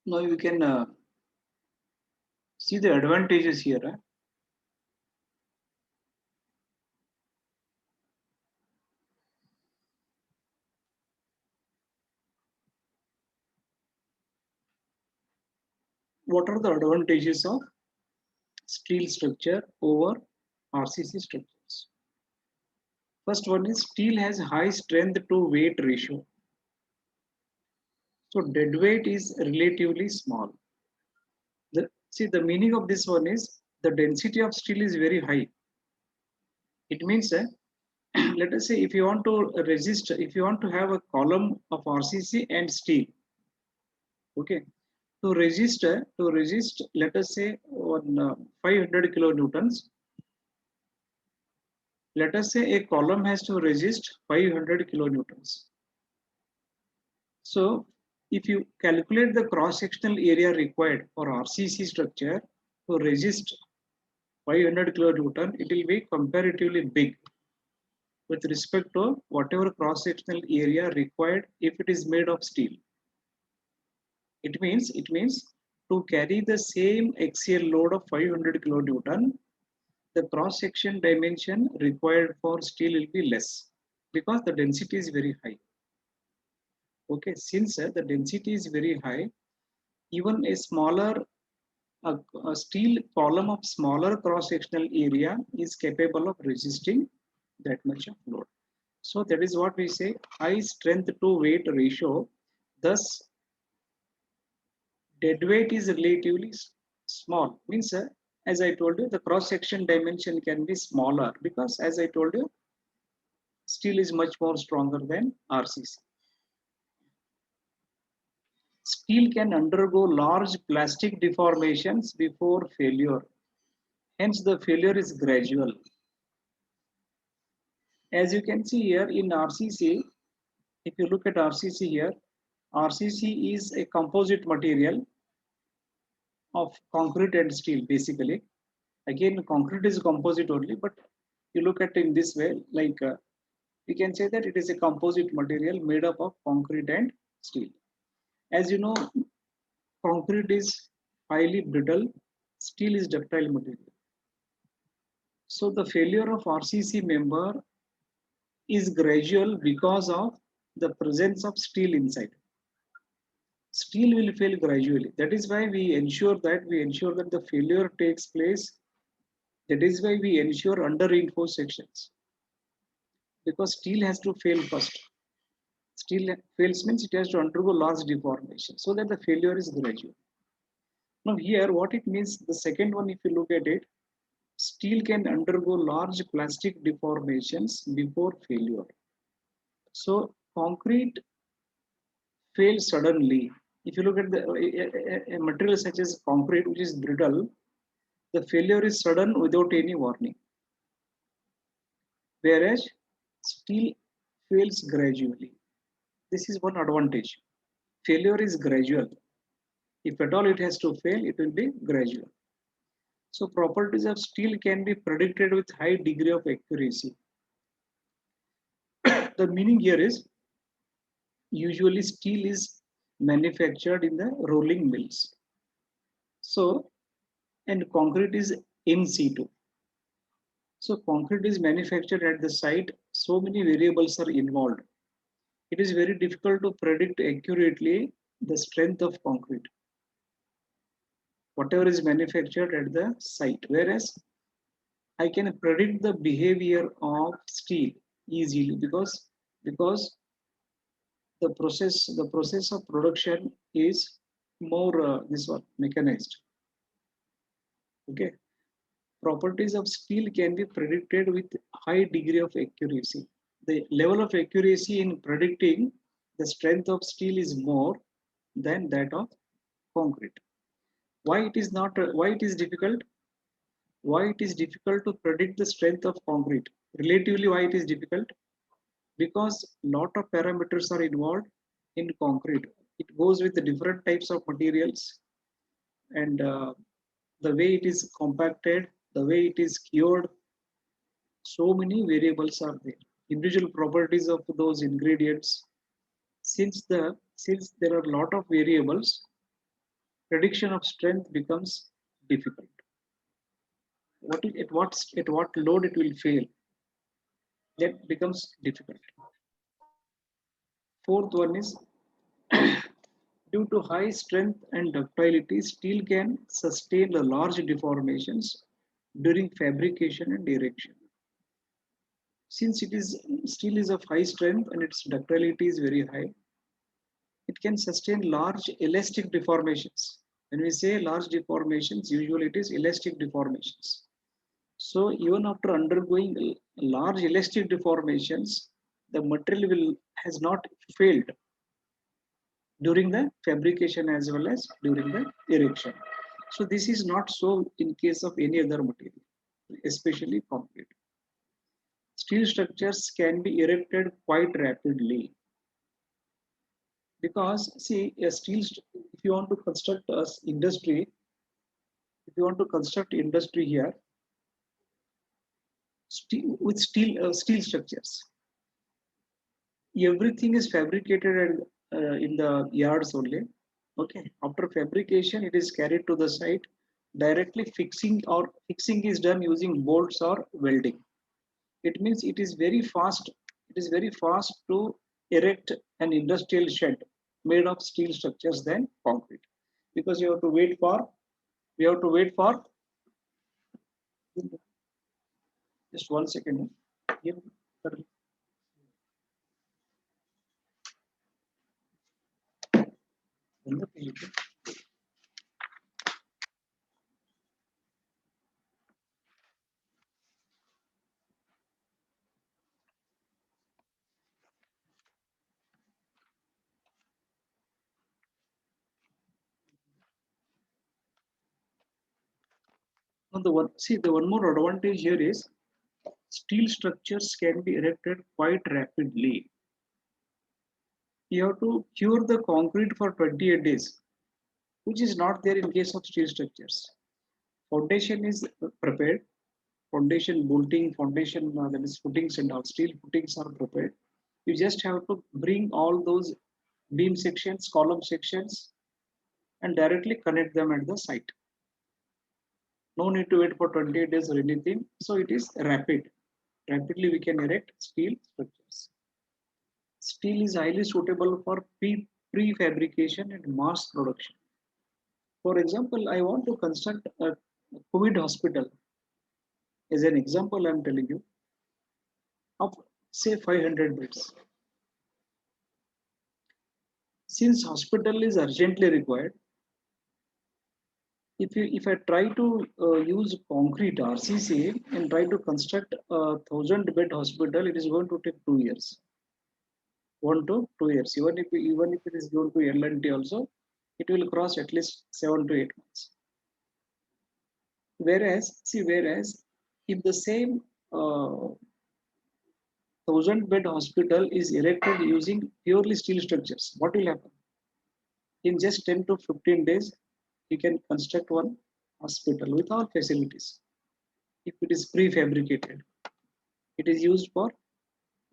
Now you can see the advantages here. What are the advantages of steel structure over RCC structures? First one is steel has high strength to weight ratio. So dead weight is relatively small. See, the meaning of this one is the density of steel is very high. It means, let us say, if you want to resist, if you want to have a column of RCC and steel, okay, to resist, let us say, on 500 kilonewtons. Let us say a column has to resist 500 kilonewtons. So, if you calculate the cross-sectional area required for RCC structure to resist 500 kilonewton, it will be comparatively big with respect to whatever cross-sectional area required if it is made of steel. It means to carry the same axial load of 500 kilonewton, the cross-section dimension required for steel will be less because the density is very high. Okay, since the density is very high, even a steel column of smaller cross-sectional area is capable of resisting that much of load. So that is what we say high strength to weight ratio. Thus, dead weight is relatively small. Means, as I told you, the cross-section dimension can be smaller because, as I told you, steel is much more stronger than RCC. Steel can undergo large plastic deformations before failure. Hence, the failure is gradual. As you can see here in RCC, if you look at RCC here, RCC is a composite material of concrete and steel basically. Again, concrete is composite only, but you look at it in this way, like we can say that it is a composite material made up of concrete and steel. As you know, concrete is highly brittle, steel is ductile material. So the failure of RCC member is gradual because of the presence of steel inside. Steel will fail gradually. That is why we ensure that the failure takes place. That is why we ensure under reinforced sections, because steel has to fail first. Steel fails means it has to undergo large deformation so that the failure is gradual. Now here what it means, the second one, if you look at it, steel can undergo large plastic deformations before failure. So concrete fails suddenly. If you look at a material such as concrete, which is brittle, the failure is sudden without any warning. Whereas steel fails gradually. This is one advantage. Failure is gradual. If at all it has to fail, it will be gradual. So properties of steel can be predicted with high degree of accuracy. The meaning here is usually steel is manufactured in the rolling mills. So, and concrete is in situ. So concrete is manufactured at the site. So many variables are involved. It is very difficult to predict accurately the strength of concrete, whatever is manufactured at the site. Whereas I can predict the behavior of steel easily because the process of production is more this one mechanized. Okay, properties of steel can be predicted with high degree of accuracy. The level of accuracy in predicting the strength of steel is more than that of concrete. Why it is not? Why it is difficult? Why it is difficult to predict the strength of concrete? Relatively, why it is difficult? Because lot of parameters are involved in concrete. It goes with the different types of materials and the way it is compacted, the way it is cured. So many variables are there. Individual properties of those ingredients. Since there are a lot of variables, prediction of strength becomes difficult. At what load it will fail, that becomes difficult. Fourth one is due to high strength and ductility, steel can sustain the large deformations during fabrication and erection. Since it is steel is of high strength and its ductility is very high, it can sustain large elastic deformations. When we say large deformations, usually it is elastic deformations. So even after undergoing large elastic deformations, the material will has not failed during the fabrication as well as during the erection. So this is not so in case of any other material, especially concrete. Steel structures can be erected quite rapidly because see a if you want to construct a industry, if you want to construct industry here, steel structures, everything is fabricated in the yards only. Okay, after fabrication, it is carried to the site. Directly fixing is done using bolts or welding. It means it is very fast. It is very fast to erect an industrial shed made of steel structures than concrete, because you have to wait for. We have to wait for just 1 second. Here. Now the one more advantage here is steel structures can be erected quite rapidly. You have to cure the concrete for 28 days, which is not there in case of steel structures. Foundation is prepared, foundation bolting, foundation that is footings and all steel footings are prepared. You just have to bring all those beam sections, column sections, and directly connect them at the site. No need to wait for 28 days or anything. So it is rapid. Rapidly we can erect steel structures. Steel is highly suitable for prefabrication and mass production. For example, I want to construct a COVID hospital. As an example, I'm telling you, of say 500 beds. Since hospital is urgently required, if I try to use concrete RCC and try to construct a 1,000 bed hospital, it is going to take 2 years. 1 to 2 years. Even if it is going to L&T also, it will cross at least 7 to 8 months. Whereas if the same 1,000 bed hospital is erected using purely steel structures, what will happen? In just 10 to 15 days, you can construct one hospital with all facilities. If it is prefabricated, it is used for,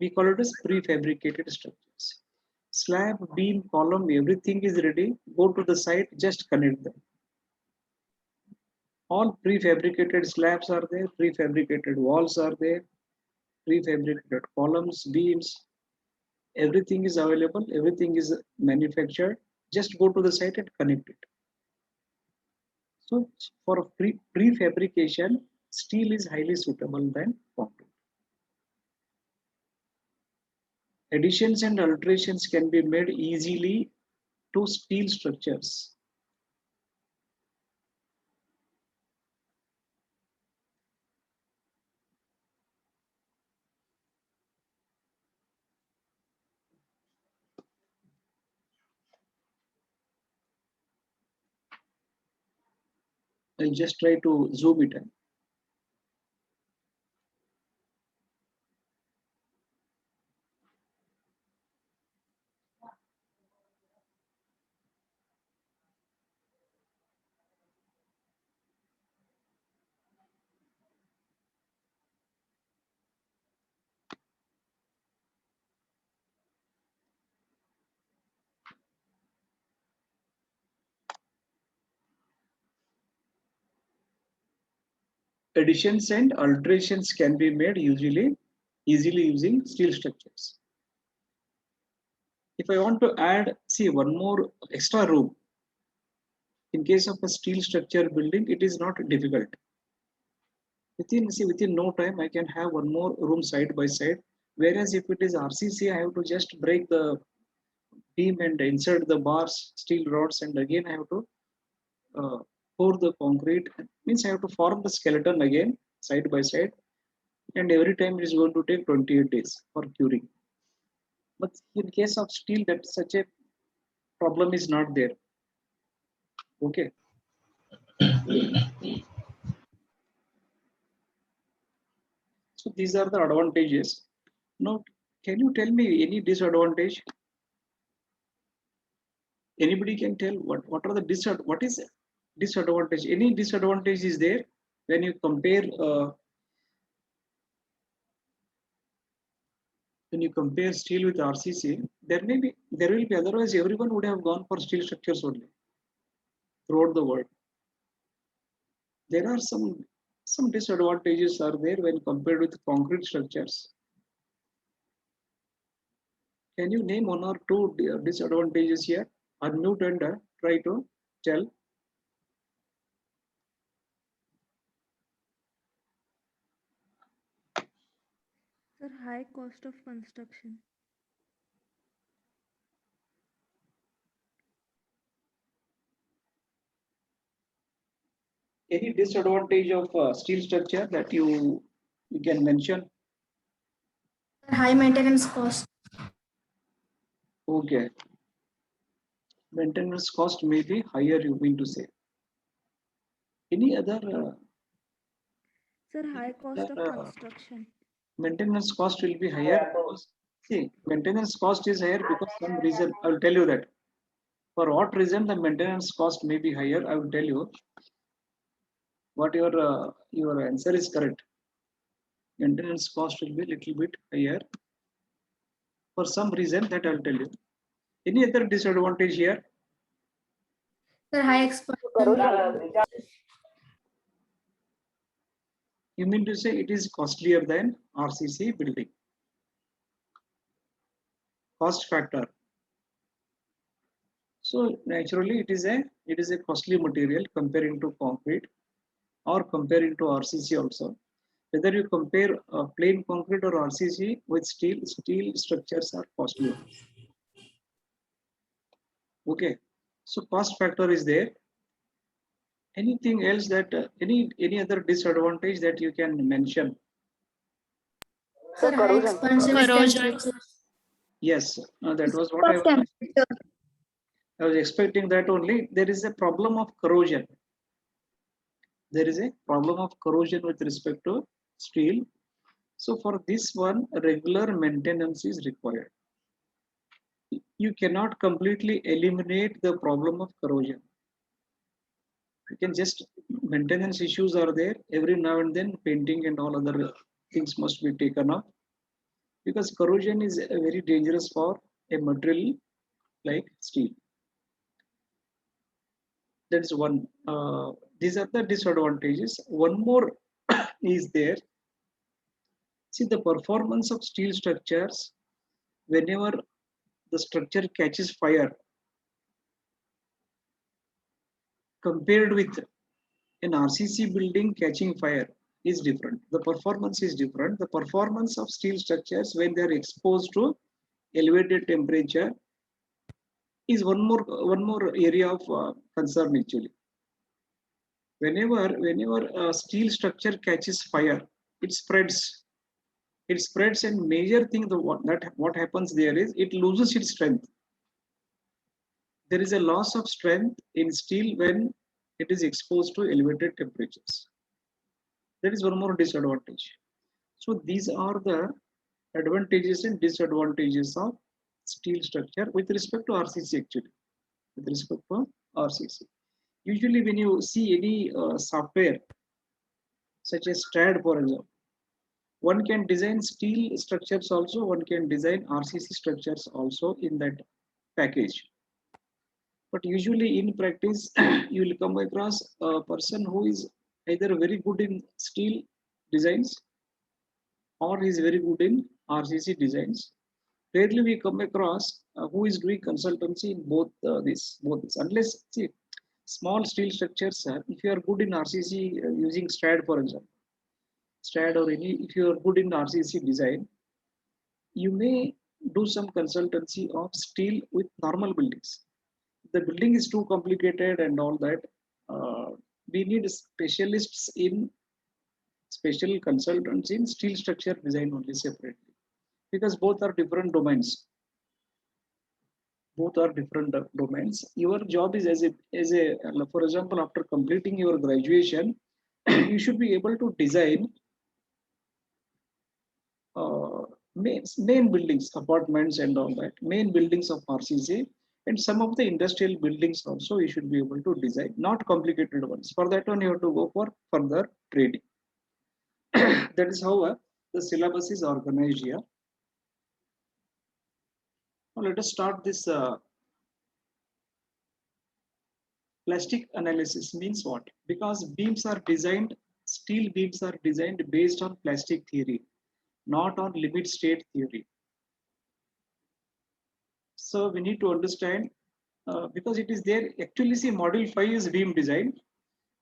we call it as prefabricated structures. Slab, beam, column, everything is ready. Go to the site, just connect them. All prefabricated slabs are there, prefabricated walls are there, prefabricated columns, beams, everything is available, everything is manufactured. Just go to the site and connect it. So for prefabrication, steel is highly suitable than concrete. Additions and alterations can be made easily to steel structures. I'll just try to zoom it in. additions and alterations can be made easily using steel structures. If I want to add, see, one more extra room, in case of a steel structure building, it is not difficult. Within no time, I can have one more room side by side. Whereas if it is RCC, I have to just break the beam and insert the bars, steel rods, and again I have to uh, pour the concrete. Means I have to form the skeleton again side by side, and every time it is going to take 28 days for curing. But in case of steel, that such a problem is not there. Okay. So these are the advantages. Now, can you tell me any disadvantage? Anybody can tell what are the what is disadvantage? Any disadvantage is there when you compare steel with RCC? There will be, otherwise everyone would have gone for steel structures only throughout the world. There are some disadvantages are there when compared with concrete structures. Can you name one or two disadvantages here? Unmute and try to tell. Sir, high cost of construction. Any disadvantage of steel structure that you can mention? High maintenance cost. Okay. Maintenance cost may be higher, you mean to say. Any other? Sir, high cost of construction. Maintenance cost will be higher because, see, maintenance cost is higher because some reason. I will tell you that. For what reason the maintenance cost may be higher, I will tell you. What your answer is correct. Maintenance cost will be a little bit higher for some reason that I will tell you. Any other disadvantage here? Sir, high expansion. You mean to say it is costlier than RCC building? Cost factor. So naturally it is a costly material comparing to concrete or comparing to RCC also. Whether you compare plain concrete or RCC with steel structures are costlier. Okay, so cost factor is there. Anything else that any other disadvantage that you can mention? Sir, high expansion temperature. Yes, that was what I was expecting that only. There is a problem of corrosion. There is a problem of corrosion with respect to steel. So for this one, regular maintenance is required. You cannot completely eliminate the problem of corrosion. You can just, maintenance issues are there. Every now and then painting and all other things must be taken up because corrosion is very dangerous for a material like steel. That is one. These are the disadvantages. One more is there. See, the performance of steel structures, whenever the structure catches fire, compared with an RCC building catching fire, is different. The performance is different. The performance of steel structures when they are exposed to elevated temperature is one more area of concern actually. Whenever a steel structure catches fire, it spreads. It spreads, and major thing what happens there is it loses its strength. There is a loss of strength in steel when it is exposed to elevated temperatures. That is one more disadvantage. So these are the advantages and disadvantages of steel structure with respect to RCC actually. With respect to RCC. Usually when you see any software such as STAAD for example, one can design steel structures also, one can design RCC structures also in that package. But usually in practice, you will come across a person who is either very good in steel designs or he's very good in RCC designs. Rarely we come across who is doing consultancy in both this. Unless see small steel structures. If you are good in RCC using STAD for example, STAD or any, if you are good in RCC design, you may do some consultancy of steel with normal buildings. The building is too complicated and all that. Uh, we need specialists in special consultants in steel structure design only separately because both are different domains. Both are different domains. Your job is as a for example, after completing your graduation, you should be able to design uh, main buildings, apartments and all that, main buildings of RCC, and some of the industrial buildings also you should be able to design, not complicated ones. For that one, you have to go for further training. That is how the syllabus is organized here. Now let us start this plastic analysis means what? Because beams are designed, steel beams are designed based on plastic theory, not on limit state theory. So we need to understand because it is there. Actually, see, module 5 is beam design,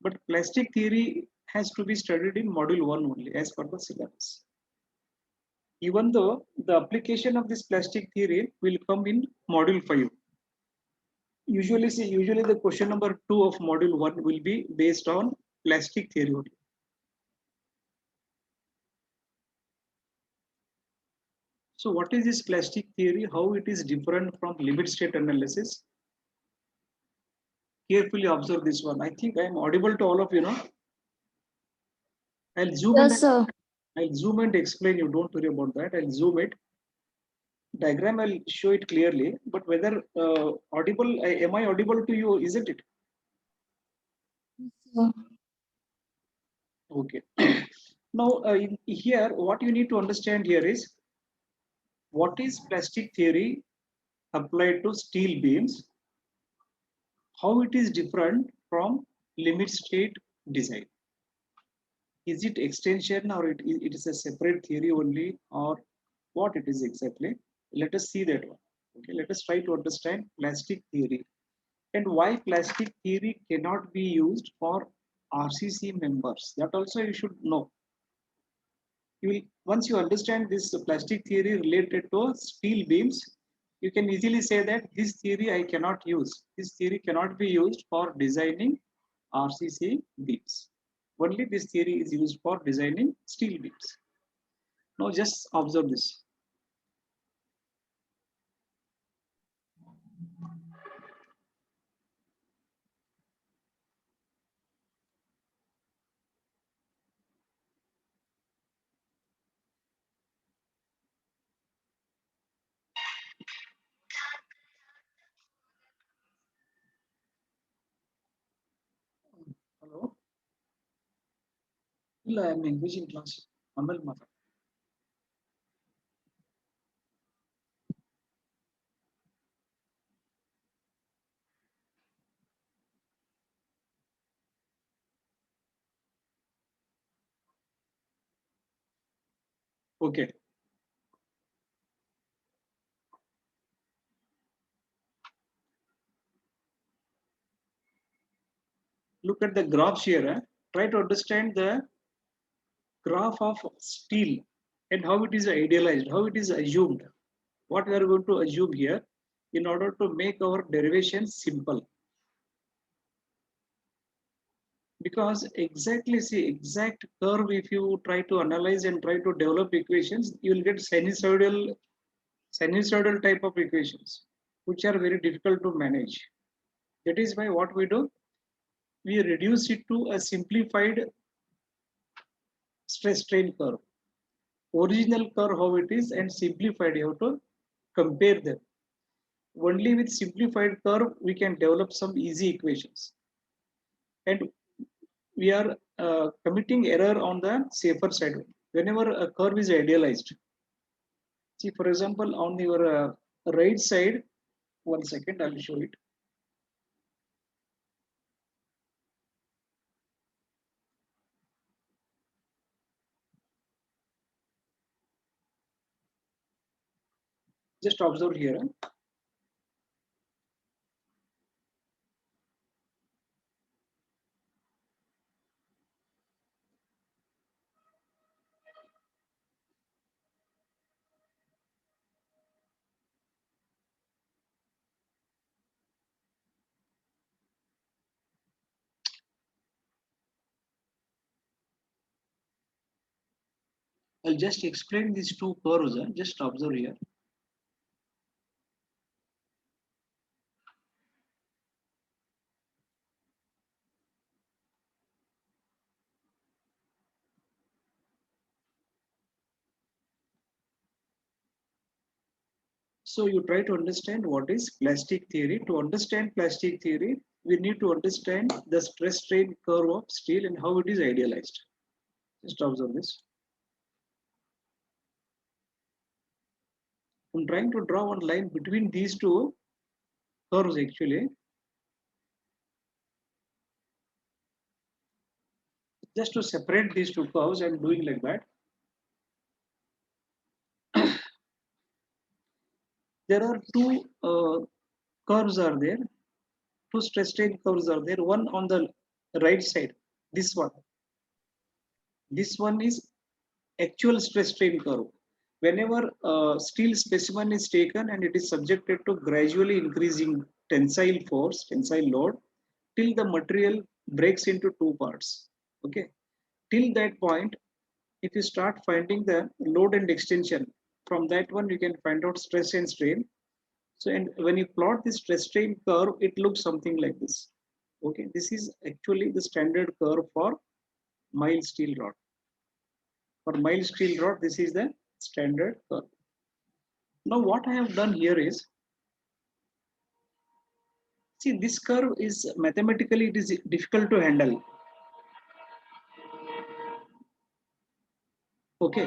but plastic theory has to be studied in module 1 only as per the syllabus. Even though the application of this plastic theory will come in module 5. Usually the question number 2 of module 1 will be based on plastic theory only. So what is this plastic theory? How it is different from limit state analysis? Carefully observe this one. I think I am audible to all of you now. I'll zoom Yes, in. sir. I'll zoom and explain you. Don't worry about that. I'll zoom it. Diagram, I'll show it clearly. But whether audible, am I audible to you? Isn't it? Sir. Okay. Now, here, what you need to understand here is what is plastic theory applied to steel beams, how it is different from limit state design. Is it extension or it is a separate theory only, or what it is exactly? Let us see that one. Okay, let us try to understand plastic theory and why plastic theory cannot be used for RCC members. That also you should know. You will, once you understand this plastic theory related to steel beams, you can easily say that this theory I cannot use. This theory cannot be used for designing RCC beams. Only this theory is used for designing steel beams. Now just observe this. Hello? ಇಲ್ಲ I am engaged in class. ಆಮೇಲೆ ಮಾತಾಡ. Okay. Look at the graphs here. Try to understand the graph of steel and how it is idealized, how it is assumed. What we are going to assume here in order to make our derivation simple. Because exactly see exact curve, if you try to analyze and try to develop equations, you will get sinusoidal type of equations, which are very difficult to manage. That is why what we do, we reduce it to a simplified stress strain curve. Original curve how it is and simplified, you have to compare them. Only with simplified curve we can develop some easy equations, and we are committing error on the safer side whenever a curve is idealized. See, for example, on your right side, one second, I'll show it. Just observe here. I'll just explain these two curves. Just observe here. So you try to understand what is plastic theory. To understand plastic theory, we need to understand the stress strain curve of steel and how it is idealized. Just observe this. I'm trying to draw one line between these two curves actually. Just to separate these two curves, I'm doing like that. There are two curves are there. Two stress strain curves are there. One on the right side, this one. This one is actual stress strain curve. Whenever steel specimen is taken and it is subjected to gradually increasing tensile force, tensile load, till the material breaks into two parts. Okay. Till that point, if you start finding the load and extension, from that one you can find out stress and strain. So, and when you plot this stress strain curve, it looks something like this. Okay, this is actually the standard curve for mild steel rod. For mild steel rod, this is the standard curve. Now, what I have done here is, see, this curve is mathematically it is difficult to handle. Okay,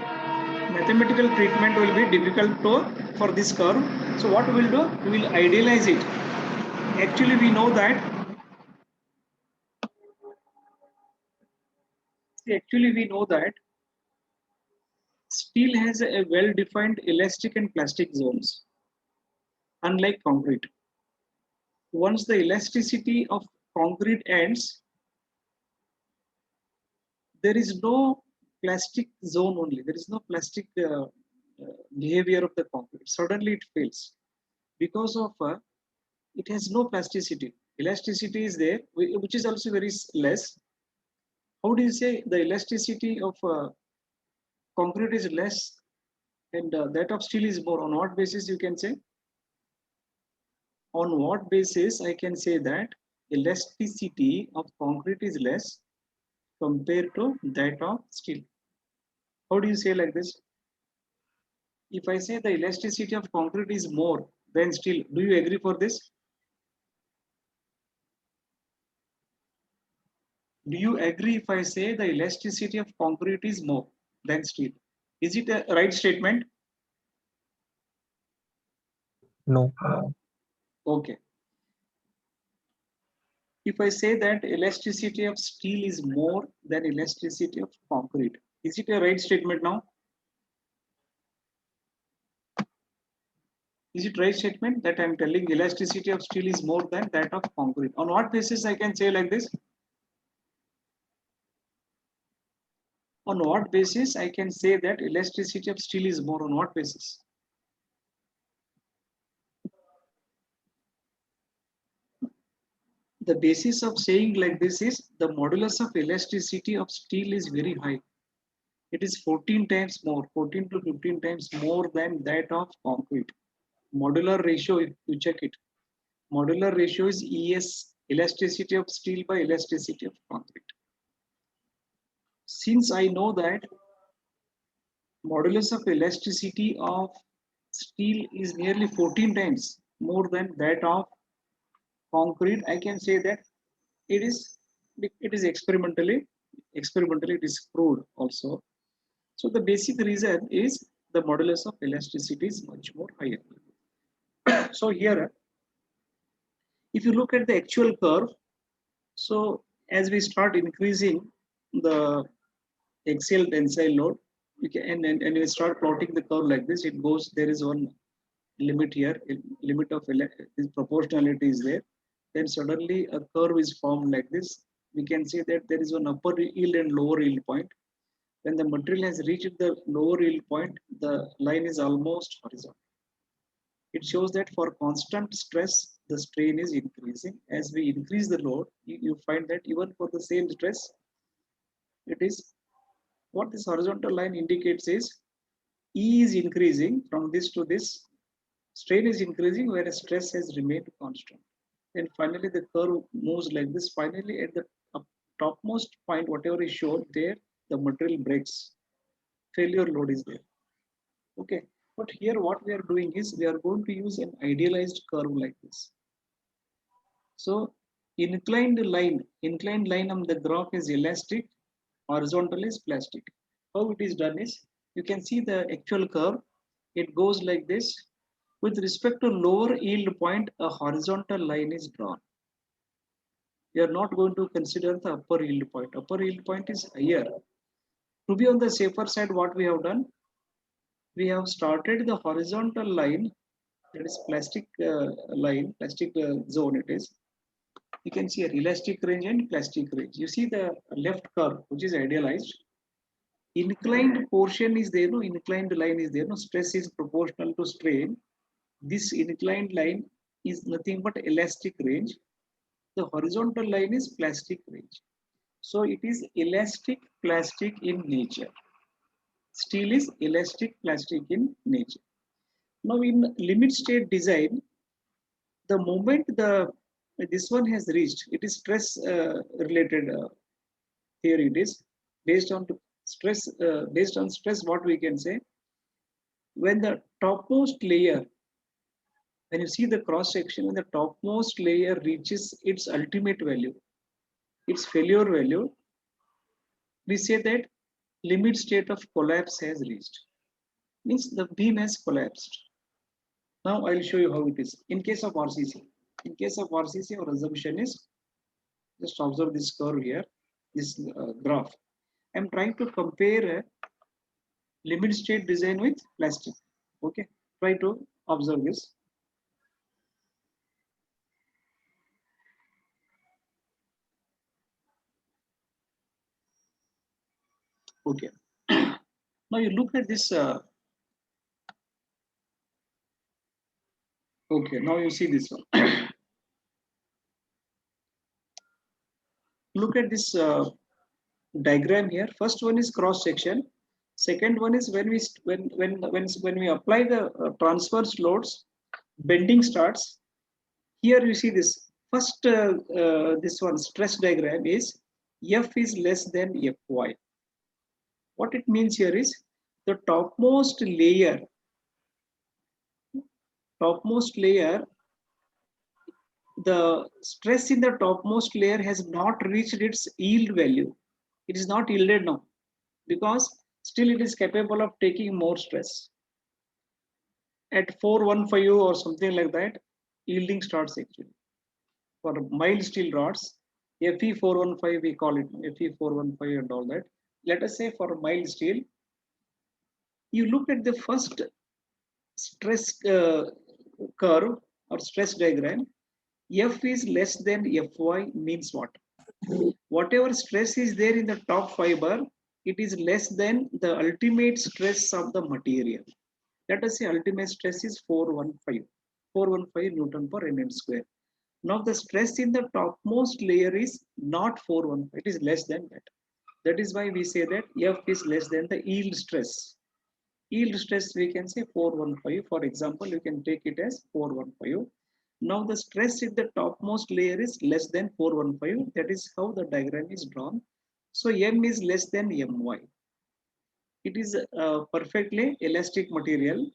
mathematical treatment will be difficult to for this curve. So, what we will do? We will idealize it. Actually, we know that. Actually, we know that steel has a well-defined elastic and plastic zones, unlike concrete. Once the elasticity of concrete ends, there is no plastic zone only. There is no plastic behavior of the concrete. Suddenly it fails because of it has no plasticity. Elasticity is there, which is also very less. How do you say the elasticity of concrete is less and that of steel is more? On what basis you can say? On what basis I can say that elasticity of concrete is less compared to that of steel? How do you say like this? If I say the elasticity of concrete is more than steel, do you agree for this? Do you agree if I say the elasticity of concrete is more than steel? Is it a right statement? No. Okay. If I say that elasticity of steel is more than elasticity of concrete, is it a right statement now? Is it right statement that I'm telling elasticity of steel is more than that of concrete? On what basis I can say like this? On what basis I can say that elasticity of steel is more? On what basis? The basis of saying like this is the modulus of elasticity of steel is very high. It is 14 times more, 14 to 15 times more than that of concrete. Modular ratio, if you check it, modular ratio is ES, elasticity of steel by elasticity of concrete. Since I know that modulus of elasticity of steel is nearly 14 times more than that of concrete, I can say that it is experimentally disproved also. So the basic reason is the modulus of elasticity is much more higher. So here, if you look at the actual curve, so as we start increasing the axial tensile load, and we start plotting the curve like this, it goes, there is one limit here, limit of this proportionality is there, then suddenly a curve is formed like this. We can say that there is an upper yield and lower yield point. When the material has reached the lower yield point, the line is almost horizontal. It shows that for constant stress, the strain is increasing. As we increase the load, you find that even for the same stress, it is what this horizontal line indicates is E is increasing from this to this, strain is increasing whereas stress has remained constant. Then finally the curve moves like this. Finally at the topmost point, whatever is shown there, the material breaks. Failure load is there. Okay, but here what we are doing is we are going to use an idealized curve like this. So inclined line on the graph is elastic, horizontal is plastic. How it is done is, you can see the actual curve. It goes like this. With respect to lower yield point, a horizontal line is drawn. We are not going to consider the upper yield point. Upper yield point is higher. To be on the safer side, what we have done, we have started the horizontal line, that is plastic line, plastic zone it is. You can see a elastic range and plastic range. You see the left curve, which is idealized. Inclined portion is there, no inclined line is there, no stress is proportional to strain. This inclined line is nothing but elastic range. The horizontal line is plastic range. So it is elastic plastic in nature. Steel is elastic plastic in nature. Now in limit state design, the moment this one has reached, it is stress related. Here it is based on stress. Based on stress, what we can say, when the topmost layer, when you see the cross section, when the topmost layer reaches its ultimate value, its failure value, we say that limit state of collapse has reached. Means the beam has collapsed. Now I'll show you how it is. In case of RCC, our assumption is, just observe this curve here, this graph. I'm trying to compare a limit state design with plastic. Okay, try to observe this. Okay, now you look at this. Okay, now you see this one. Look at this diagram here. First one is cross section. Second one is when we apply the transverse loads, bending starts. Here you see this first this one stress diagram is F is less than Fy. What it means here is the topmost layer, the stress in the topmost layer has not reached its yield value. It is not yielded now because still it is capable of taking more stress. At 415 or something like that, yielding starts actually. For mild steel rods, Fe415 we call it, Fe415 and all that. Let us say for mild steel, you look at the first stress curve or stress diagram, F is less than Fy means what? Whatever stress is there in the top fiber, it is less than the ultimate stress of the material. Let us say ultimate stress is 415 Newton per mm square. Now the stress in the topmost layer is not 415, it is less than that. That is why we say that F is less than the yield stress. Yield stress we can say 415. For example, you can take it as 415. Now the stress in the topmost layer is less than 415. That is how the diagram is drawn. So M is less than My. It is a perfectly elastic material.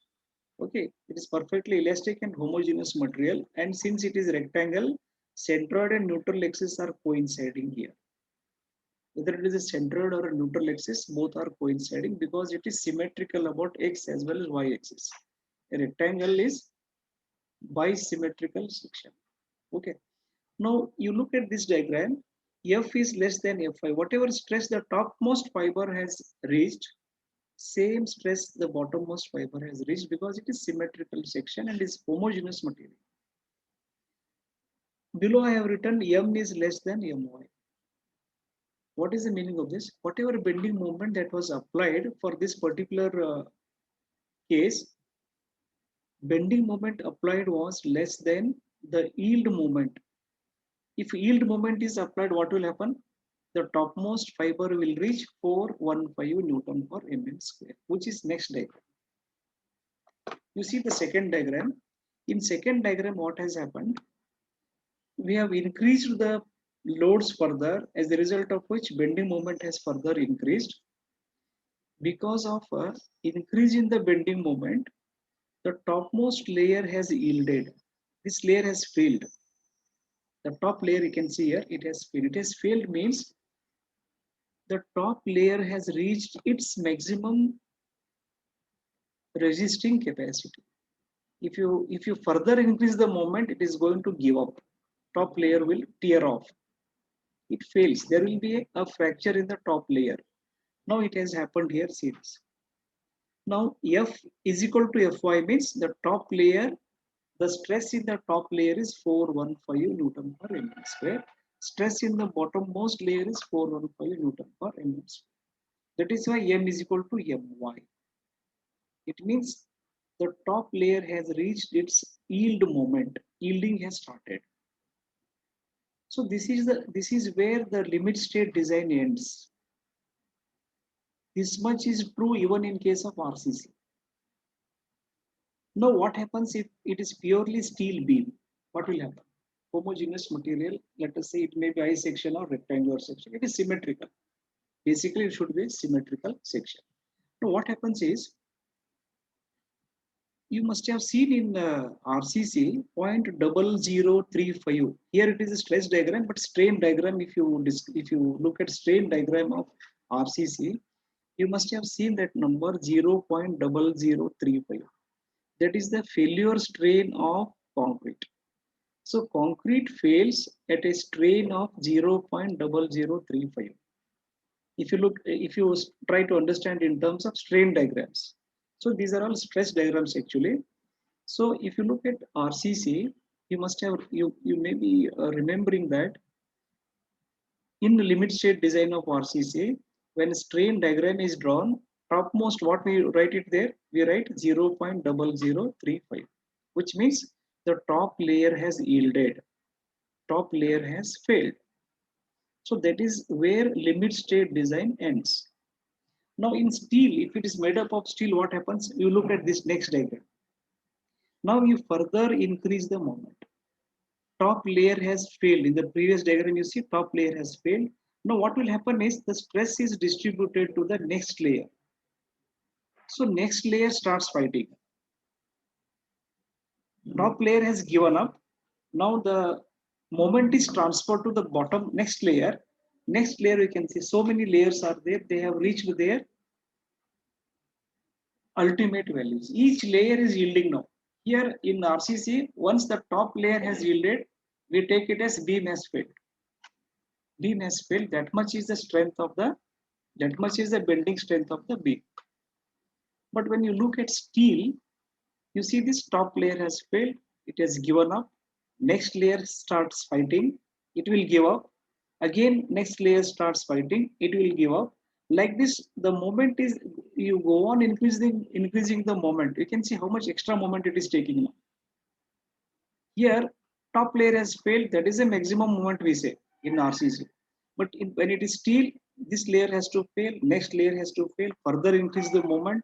Okay, it is perfectly elastic and homogeneous material. And since it is rectangle, centroid and neutral axis are coinciding here. Whether it is a centroid or a neutral axis, both are coinciding because it is symmetrical about x as well as y axis. A rectangle is bisymmetrical section. Okay. Now you look at this diagram, F is less than Fi. Whatever stress the topmost fiber has reached, same stress the bottommost fiber has reached because it is symmetrical section and is homogeneous material. Below I have written M is less than My. What is the meaning of this? Whatever bending moment that was applied for this particular case, bending moment applied was less than the yield moment. If yield moment is applied, what will happen? The topmost fiber will reach 415 Newton per mm square, which is next diagram. You see the second diagram. In second diagram, what has happened? We have increased the loads further, as the result of which bending moment has further increased. Because of increase in the bending moment, the topmost layer has yielded. This layer has failed. The top layer you can see here, it has failed. It has failed means the top layer has reached its maximum resisting capacity. If you further increase the moment, it is going to give up. Top layer will tear off. It fails. There will be a fracture in the top layer. Now it has happened here. See this. Now F is equal to Fy means the top layer, the stress in the top layer is 415 Newton per mm square. Stress in the bottommost layer is 415 Newton per mm square. That is why M is equal to My. It means the top layer has reached its yield moment. Yielding has started. So this is where the limit state design ends. This much is true even in case of RCC. Now what happens if it is purely steel beam? What will happen? Homogeneous material, let us say it may be I section or rectangular section. It is symmetrical. Basically it should be a symmetrical section. Now what happens is, you must have seen in RCC 0.0035. Here it is a stress diagram, but strain diagram. If you look at strain diagram of RCC, you must have seen that number 0.0035. That is the failure strain of concrete. So concrete fails at a strain of 0.0035. If you try to understand in terms of strain diagrams. So these are all stress diagrams actually. So if you look at RCC, you must have you may be remembering that in the limit state design of RCC, when strain diagram is drawn, topmost what we write it there, we write 0.0035, which means the top layer has yielded, top layer has failed. So that is where limit state design ends. Now in steel, if it is made up of steel, what happens? You look at this next diagram. Now you further increase the moment. Top layer has failed. In the previous diagram, you see top layer has failed. Now what will happen is the stress is distributed to the next layer. So next layer starts fighting. Top layer has given up. Now the moment is transferred to the bottom next layer. Next layer you can see so many layers are there. They have reached their ultimate values. Each layer is yielding now. Here in RCC, once the top layer has yielded, we take it as beam has failed. Beam has failed. That much is the strength of the, that much is the bending strength of the beam. But when you look at steel, you see this top layer has failed. It has given up. Next layer starts fighting. It will give up. Again, next layer starts fighting. It will give up. Like this, the moment is, you go on increasing the moment. You can see how much extra moment it is taking now. Here, top layer has failed. That is a maximum moment we say in RCC. But when it is steel, this layer has to fail. Next layer has to fail. Further increase the moment.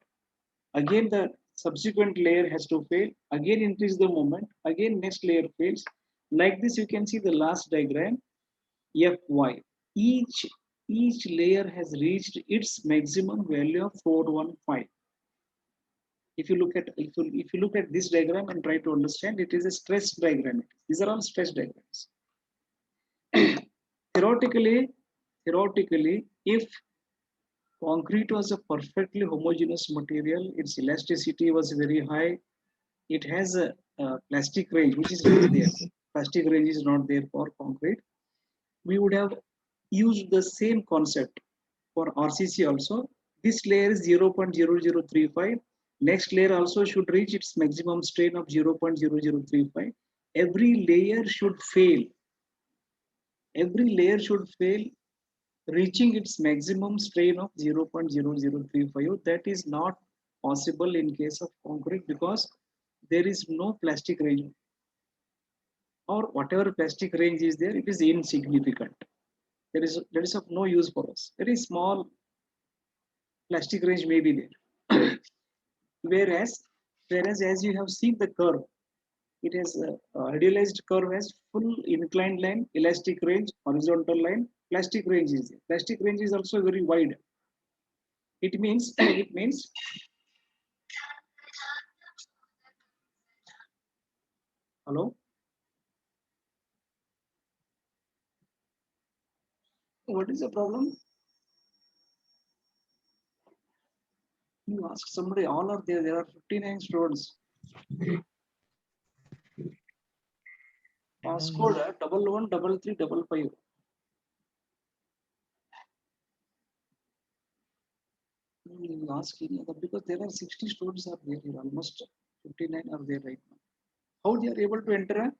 Again, the subsequent layer has to fail. Again, increase the moment. Again, next layer fails. Like this, you can see the last diagram. Fy. Each layer has reached its maximum value of 415. If you look at this diagram and try to understand, it is a stress diagram. These are all stress diagrams. Theoretically, if concrete was a perfectly homogeneous material, its elasticity was very high, it has a plastic range which is not there. Plastic range is not there for concrete. We would have used the same concept for RCC also. This layer is 0.0035. Next layer also should reach its maximum strain of 0.0035. Every layer should fail. Every layer should fail, reaching its maximum strain of 0.0035. That is not possible in case of concrete because there is no plastic range, or whatever plastic range is there, it is insignificant. That is of no use for us. Very small plastic range may be there. whereas as you have seen the curve, it has idealized curve has full inclined line, elastic range, horizontal line, plastic range is there. Plastic range is also very wide. It means it means hello. What is the problem? You ask somebody. All are there. There are 59 students. Passcode 111355. You ask any other because there are 60 students are there here. Almost 59 are there right now. How they are able to enter?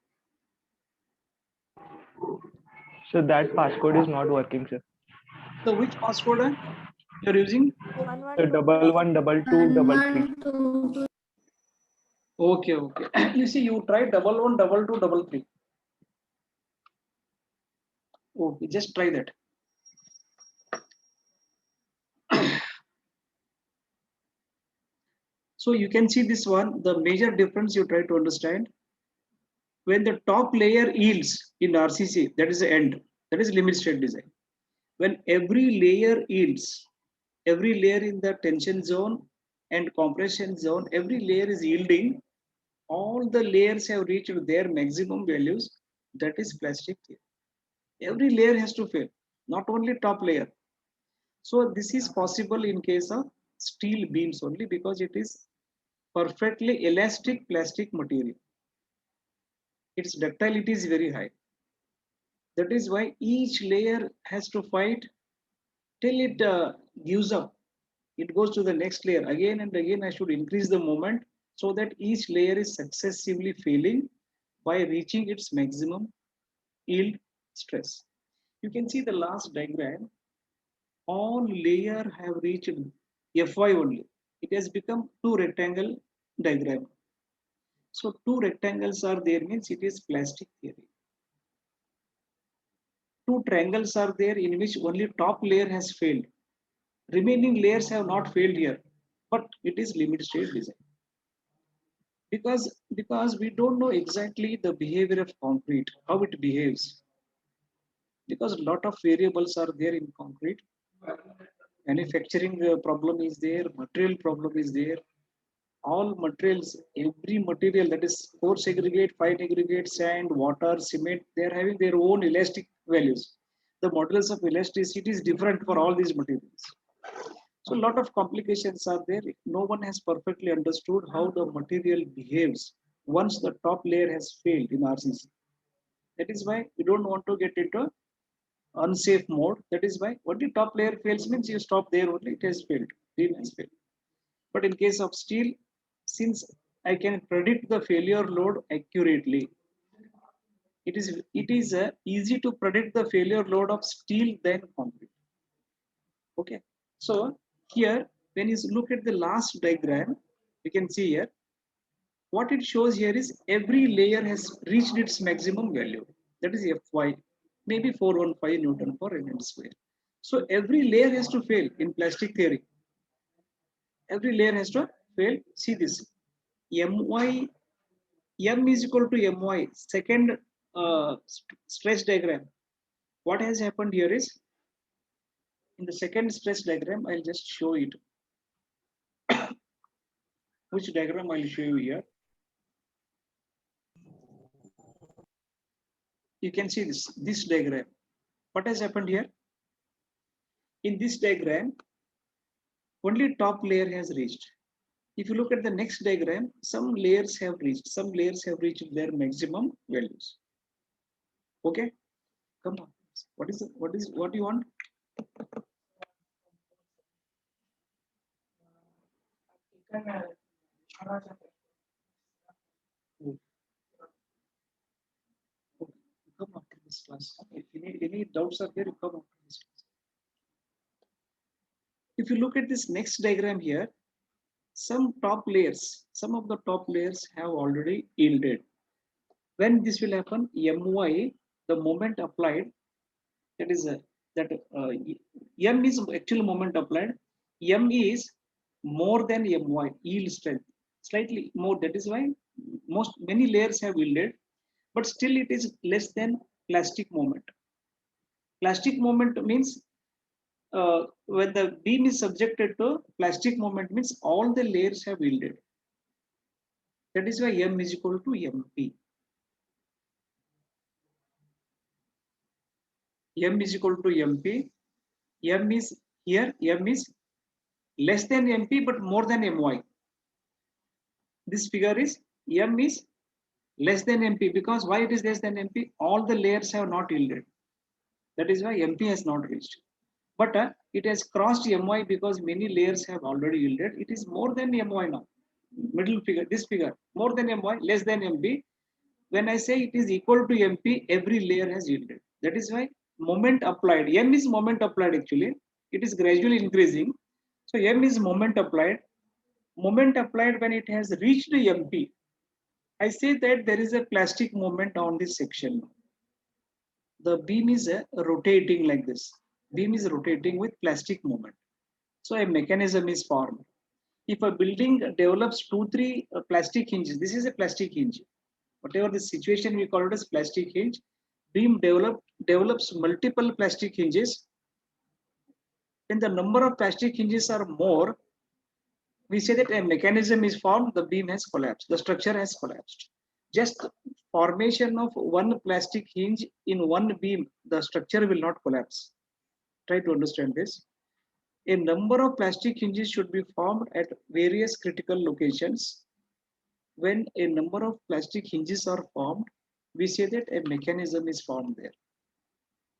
So that passcode is not working, sir. So which passcode you are using? The 11122233. Okay. You see, you try 112223. Okay, just try that. So you can see this one, the major difference you try to understand. When the top layer yields in RCC, that is the end, that is limit state design. When every layer yields, every layer in the tension zone and compression zone, every layer is yielding, all the layers have reached their maximum values, that is plastic theory. Every layer has to fail, not only top layer. So this is possible in case of steel beams only because it is perfectly elastic plastic material. Its ductility is very high. That is why each layer has to fight till it gives up. It goes to the next layer again and again. I should increase the moment so that each layer is successively failing by reaching its maximum yield stress. You can see the last diagram. All layer have reached Fy only. It has become two rectangle diagram. So two rectangles are there means it is plastic theory. Two triangles are there in which only top layer has failed. Remaining layers have not failed here, but it is limit state design. Because we don't know exactly the behavior of concrete, how it behaves. Because a lot of variables are there in concrete. Manufacturing problem is there, material problem is there. All materials, every material that is coarse aggregate, fine aggregate, sand, water, cement, they are having their own elastic values. The modulus of elasticity is different for all these materials. So a lot of complications are there. No one has perfectly understood how the material behaves once the top layer has failed in RCC. That is why we don't want to get into unsafe mode. That is why only top layer fails means you stop there only, it has failed. Beam has failed. But in case of steel, since I can predict the failure load accurately, it is easy to predict the failure load of steel than concrete. Okay, so here when you look at the last diagram, you can see here what it shows here is every layer has reached its maximum value, that is Fy, maybe 415 Newton per mm square. So every layer has to fail in plastic theory. Every layer has to fail. See this, My M is equal to My, second stress diagram. What has happened here is, in the second stress diagram, I'll just show it. Which diagram I'll show you here. You can see this diagram. What has happened here? In this diagram, only top layer has reached. If you look at the next diagram, some layers have reached their maximum values. Okay, come on. What do you want? Come after this class. If any doubts are there, you come after this class. If you look at this next diagram here, some of the top layers have already yielded. When this will happen, My, the moment applied, that is M is actual moment applied. M is more than My, yield strength, slightly more. That is why many layers have yielded, but still it is less than plastic moment. Plastic moment means when the beam is subjected to plastic moment means all the layers have yielded. That is why M is equal to MP. M is equal to MP. M is here, M is less than MP but more than My. This figure is M is less than MP because why it is less than MP? All the layers have not yielded. That is why MP has not reached. But it has crossed My because many layers have already yielded. It is more than My now. Middle figure, this figure, more than My, less than MP. When I say it is equal to MP, every layer has yielded. That is why moment applied, M is moment applied actually. It is gradually increasing. So M is moment applied. Moment applied when it has reached MP. I say that there is a plastic moment on this section. The beam is rotating like this. Beam is rotating with plastic moment. So a mechanism is formed. If a building develops 2-3 plastic hinges, this is a plastic hinge. Whatever the situation we call it as plastic hinge, beam develops multiple plastic hinges. When the number of plastic hinges are more, we say that a mechanism is formed, the beam has collapsed, the structure has collapsed. Just formation of one plastic hinge in one beam, the structure will not collapse. Try to understand this. A number of plastic hinges should be formed at various critical locations. When a number of plastic hinges are formed, we say that a mechanism is formed there.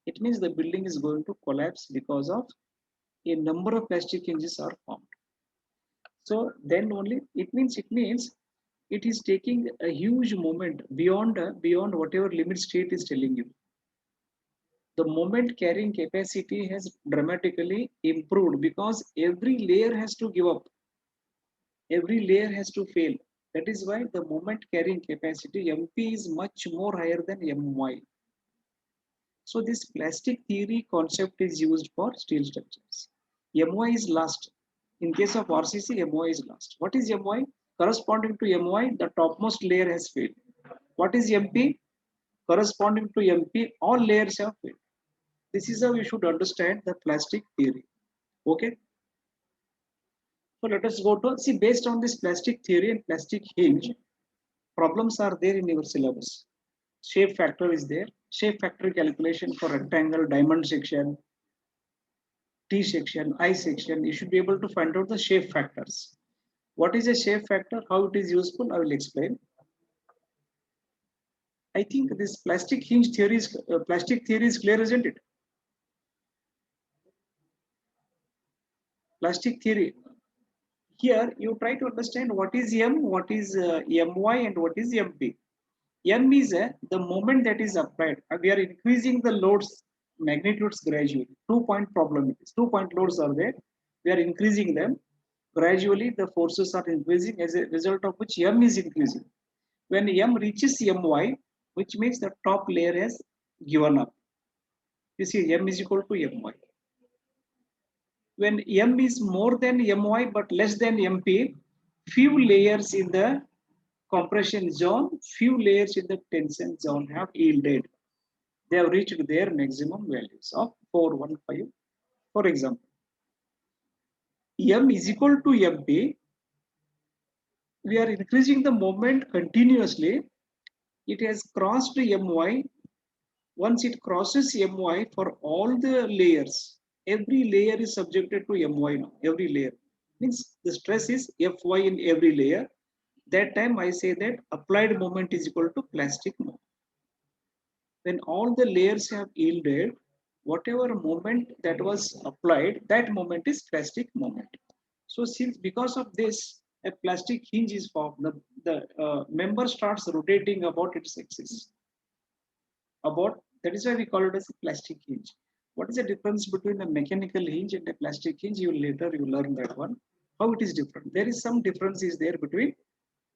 It means the building is going to collapse because of a number of plastic hinges are formed. So then only it means it is taking a huge moment beyond whatever limit state is telling you. The moment carrying capacity has dramatically improved because every layer has to give up. Every layer has to fail. That is why the moment carrying capacity MP is much more higher than My. So this plastic theory concept is used for steel structures. My is last. In case of RCC, My is last. What is My? Corresponding to My, the topmost layer has failed. What is MP? Corresponding to MP, all layers have failed. This is how you should understand the plastic theory. Okay. So let us go to see based on this plastic theory and plastic hinge, problems are there in your syllabus. Shape factor is there. Shape factor calculation for rectangle, diamond section, T section, I section. You should be able to find out the shape factors. What is a shape factor? How it is useful? I will explain. I think this plastic hinge theory is clear, isn't it? Plastic theory. Here you try to understand what is M, what is My, and what is MP. M is the moment that is applied. We are increasing the loads magnitudes gradually. 2-point problem it is. 2-point loads are there. We are increasing them. Gradually the forces are increasing as a result of which M is increasing. When M reaches My, which means the top layer has given up. You see M is equal to My. When M is more than My but less than MP, few layers in the compression zone, few layers in the tension zone have yielded. They have reached their maximum values of 415. For example, M is equal to MP. We are increasing the moment continuously. It has crossed My. Once it crosses My for all the layers, every layer is subjected to My now. Every layer means the stress is Fy in every layer. That time I say that applied moment is equal to plastic moment. When all the layers have yielded, whatever moment that was applied, that moment is plastic moment. So since because of this, a plastic hinge is formed. The member starts rotating about its axis. That is why we call it as a plastic hinge. What is the difference between a mechanical hinge and a plastic hinge? You learn that one. How it is different. There is some difference is there between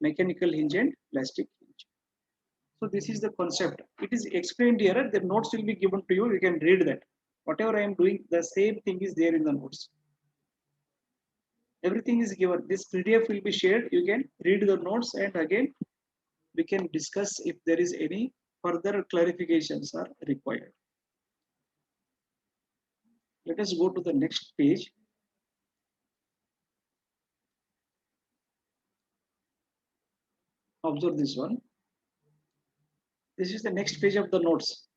mechanical hinge and plastic hinge. So this is the concept. It is explained here. The notes will be given to you. You can read that. Whatever I am doing, the same thing is there in the notes. Everything is given. This PDF will be shared. You can read the notes and again we can discuss if there is any further clarifications are required. Let us go to the next page. Observe this one. This is the next page of the notes.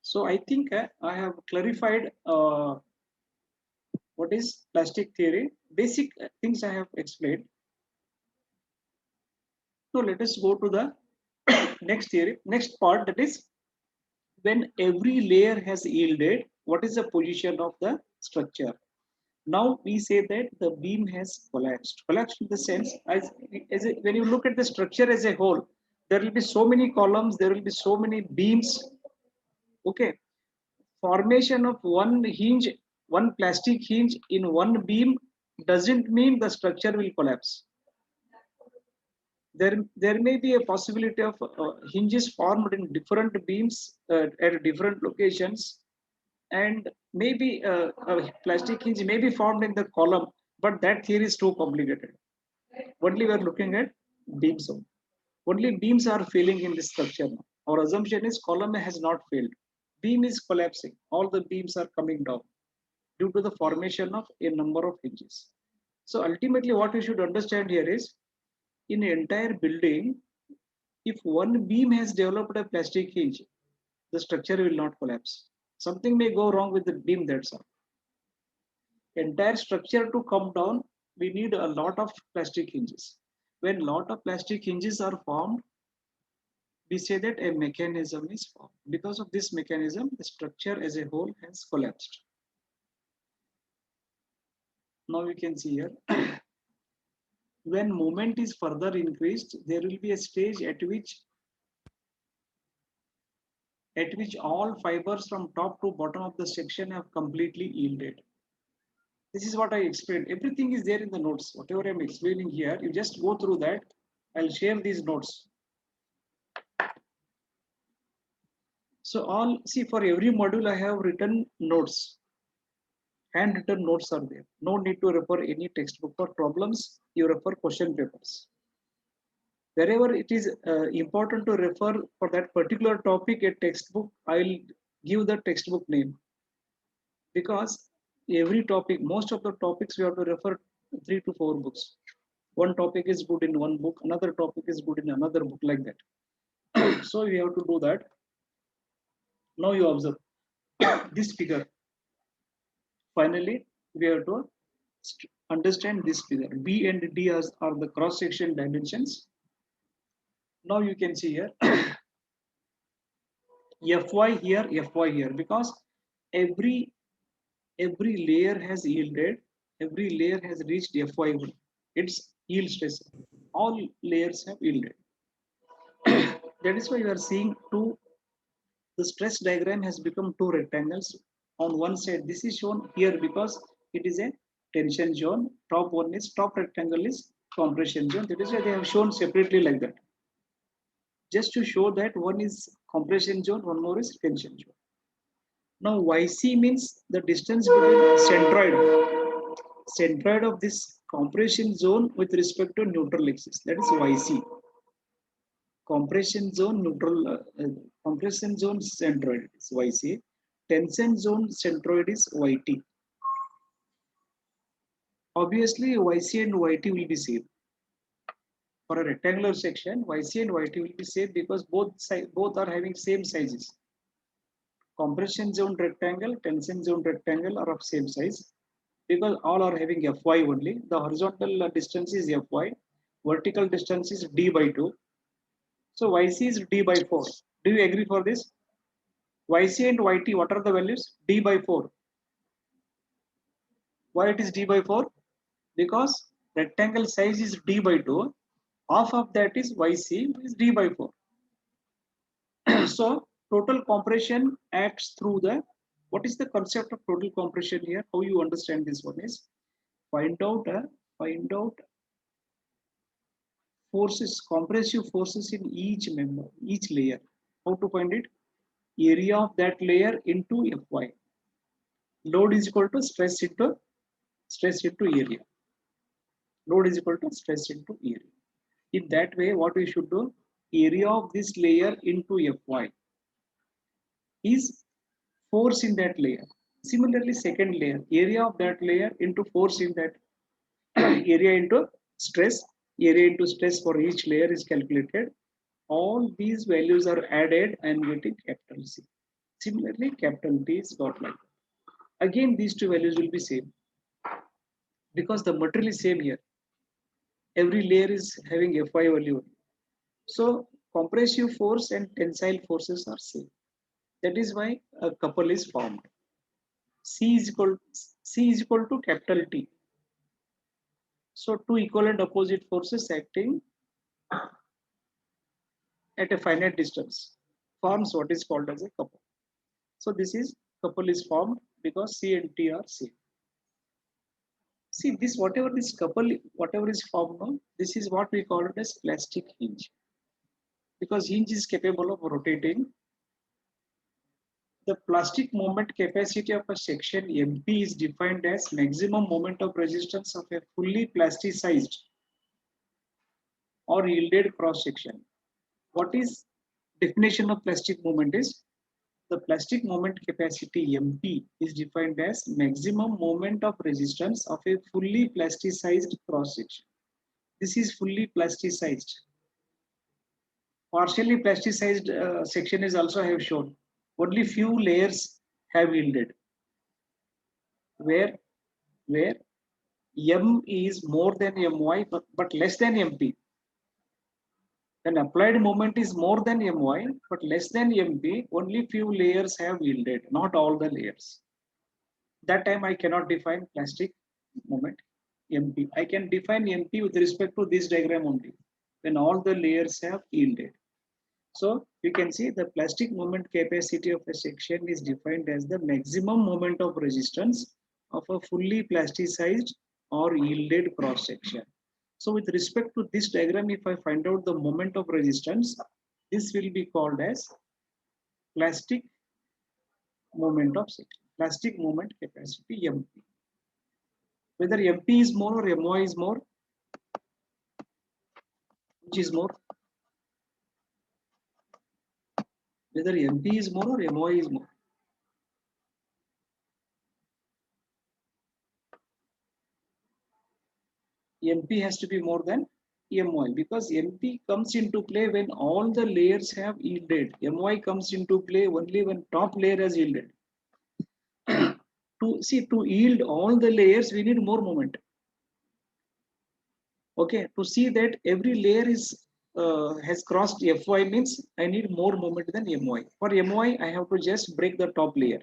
So I think I have clarified what is plastic theory. Basic things I have explained. So let us go to the next theory, next part, that is when every layer has yielded, what is the position of the structure? Now we say that the beam has collapsed. Collapsed in the sense, when you look at the structure as a whole, there will be so many columns, there will be so many beams. Okay, formation of one hinge, one plastic hinge in one beam doesn't mean the structure will collapse. There may be a possibility of hinges formed in different beams at different locations, and maybe a plastic hinge may be formed in the column, but that theory is too complicated. Only we are looking at beams. Only beams are failing in this structure. Our assumption is column has not failed. Beam is collapsing. All the beams are coming down due to the formation of a number of hinges. So ultimately what we should understand here is, in an entire building, if one beam has developed a plastic hinge, the structure will not collapse. Something may go wrong with the beam, that's all. Entire structure to come down, we need a lot of plastic hinges. When a lot of plastic hinges are formed, we say that a mechanism is formed. Because of this mechanism, the structure as a whole has collapsed. Now you can see here, when moment is further increased, there will be a stage at which all fibers from top to bottom of the section have completely yielded. This is what I explained. Everything is there in the notes. Whatever I'm explaining here, you just go through that. I'll share these notes. So for every module I have written notes. Handwritten notes are there. No need to refer any textbook. For problems, you refer question papers. Wherever it is important to refer for that particular topic a textbook, I'll give the textbook name. Because every topic, most of the topics we have to refer 3 to 4 books. One topic is good in one book, another topic is good in another book, like that. So we have to do that. Now you observe this figure. Finally, we have to understand this figure. B and D are the cross-section dimensions. Now you can see here Fy here, because every layer has yielded, every layer has reached Fy1. Its yield stress. All layers have yielded. That is why you are seeing the stress diagram has become two rectangles. On one side, this is shown here because it is a tension zone. Top rectangle is compression zone. That is why they have shown separately like that. Just to show that one is compression zone, one more is tension zone. Now YC means the distance between centroid of this compression zone with respect to neutral axis. That is YC. Compression zone centroid is YC. Tension zone centroid is YT. Obviously, YC and YT will be same. For a rectangular section, YC and YT will be same because both are having same sizes. Compression zone rectangle, tension zone rectangle are of same size because all are having Fy only. The horizontal distance is Fy, vertical distance is D by 2. So YC is D by 4. Do you agree for this? YC and YT, what are the values? D by 4. Why it is D by 4? Because Rectangle size is d by 2. Half of that is yc, is d by 4. So total compression acts through the, what is the concept of total compression here? How you understand this one is find out forces, compressive forces in each member, each layer. How to find it? Area of that layer into Fy. Load is equal to stress into area. Load is equal to stress into area. In that way, what we should do? Area of this layer into Fy is force in that layer. Similarly, second layer, area of that layer into force in that area into stress for each layer is calculated. All these values are added and getting capital C. Similarly, capital T is got like that. Again, these two values will be same because the material is same here. Every layer is having Fy value. So compressive force and tensile forces are same. That is why a couple is formed. C is equal to capital T. So two equal and opposite forces acting at a finite distance forms what is called as a couple. So this is couple is formed because C and T are same. See this, whatever this couple, whatever is formed now, this is what we call it as plastic hinge. Because hinge is capable of rotating. The plastic moment capacity of a section MP is defined as maximum moment of resistance of a fully plasticized or yielded cross section. What is definition of plastic moment is the plastic moment capacity MP is defined as maximum moment of resistance of a fully plasticized cross section. This is fully plasticized. Partially plasticized section is also I have shown. Only few layers have yielded. Where M is more than My but less than MP. When applied moment is more than My but less than MP, only few layers have yielded, not all the layers. That time I cannot define plastic moment MP. I can define MP with respect to this diagram only, when all the layers have yielded. So we can see the plastic moment capacity of a section is defined as the maximum moment of resistance of a fully plasticized or yielded cross section. So with respect to this diagram, if I find out the moment of resistance, this will be called as plastic moment of section, plastic moment capacity MP. Whether MP is more or My is more, which is more? Whether MP is more or My is more. MP has to be more than My because MP comes into play when all the layers have yielded. My comes into play only when top layer has yielded. To yield all the layers, we need more moment. Okay, to see that every layer is has crossed Fy means I need more moment than My. For My, I have to just break the top layer.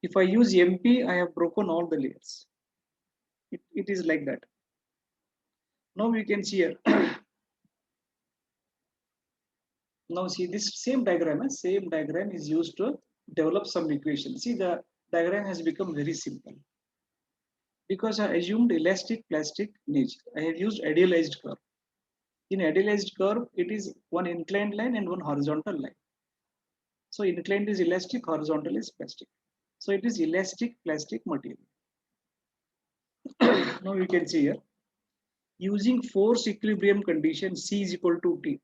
If I use MP, I have broken all the layers. It is like that. Now we can see here. Now see this same diagram is used to develop some equation. See the diagram has become very simple. Because I assumed elastic plastic nature, I have used idealized curve. In idealized curve, it is one inclined line and one horizontal line. So inclined is elastic, horizontal is plastic. So it is elastic plastic material. Now we can see here, using force equilibrium condition C is equal to T.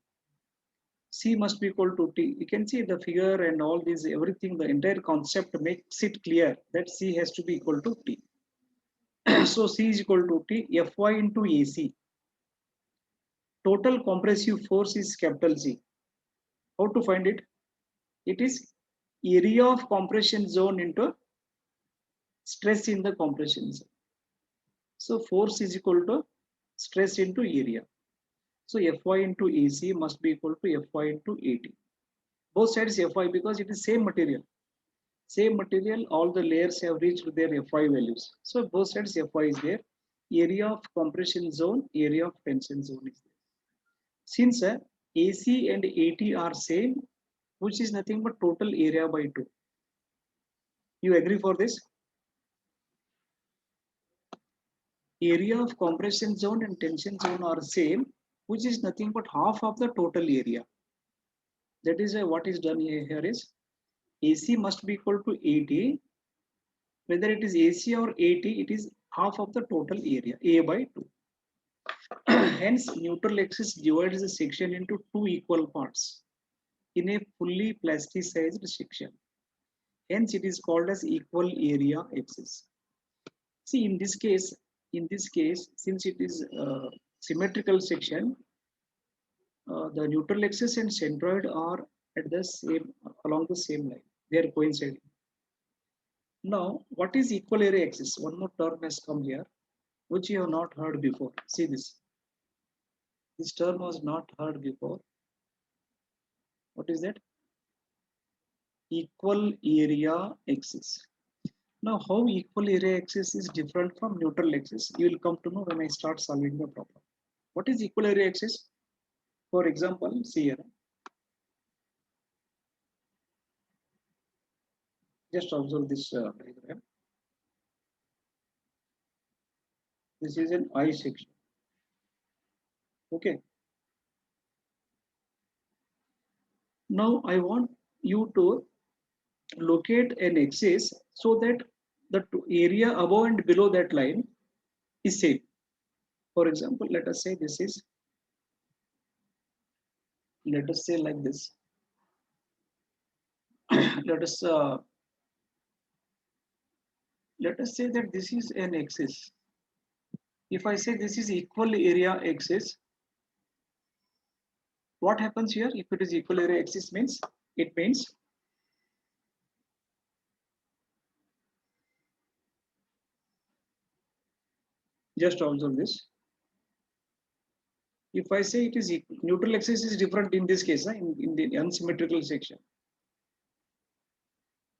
C must be equal to T. You can see the figure and all these, everything, the entire concept makes it clear that C has to be equal to T. So C is equal to T, Fy into AC. Total compressive force is capital C. How to find it? It is area of compression zone into stress in the compression zone. So force is equal to stress into area. So Fy into AC must be equal to Fy into AT. Both sides Fy because it is same material. Same material, all the layers have reached their Fy values. So both sides Fy is there. area of compression zone, area of tension zone is there. Since AC and AT are same, which is nothing but total area by 2. You agree for this? Area of compression zone and tension zone are same, which is nothing but half of the total area. That is what is done here is AC must be equal to AT. Whether it is AC or AT, it is half of the total area, A by 2. Hence, neutral axis divides the section into 2 equal parts in a fully plasticized section. Hence, it is called as equal area axis. See, in this case, since it is a symmetrical section, the neutral axis and centroid are at the same, along the same line. They are coinciding. Now, what is equal area axis? One more term has come here, which you have not heard before. See this. This term was not heard before. What is that? Equal area axis. Now, how equal area axis is different from neutral axis, you will come to know when I start solving the problem. What is equal area axis? For example, see here. Just observe this diagram. This is an I section. Okay. Now I want you to locate an axis so that the area above and below that line is same. For example, let us say this is, let us say like this. let us say that this is an axis. If I say this is equal area axis, what happens here? If it is equal area axis means, it means just observe this. If I say it is neutral axis is different in this case, in the unsymmetrical section.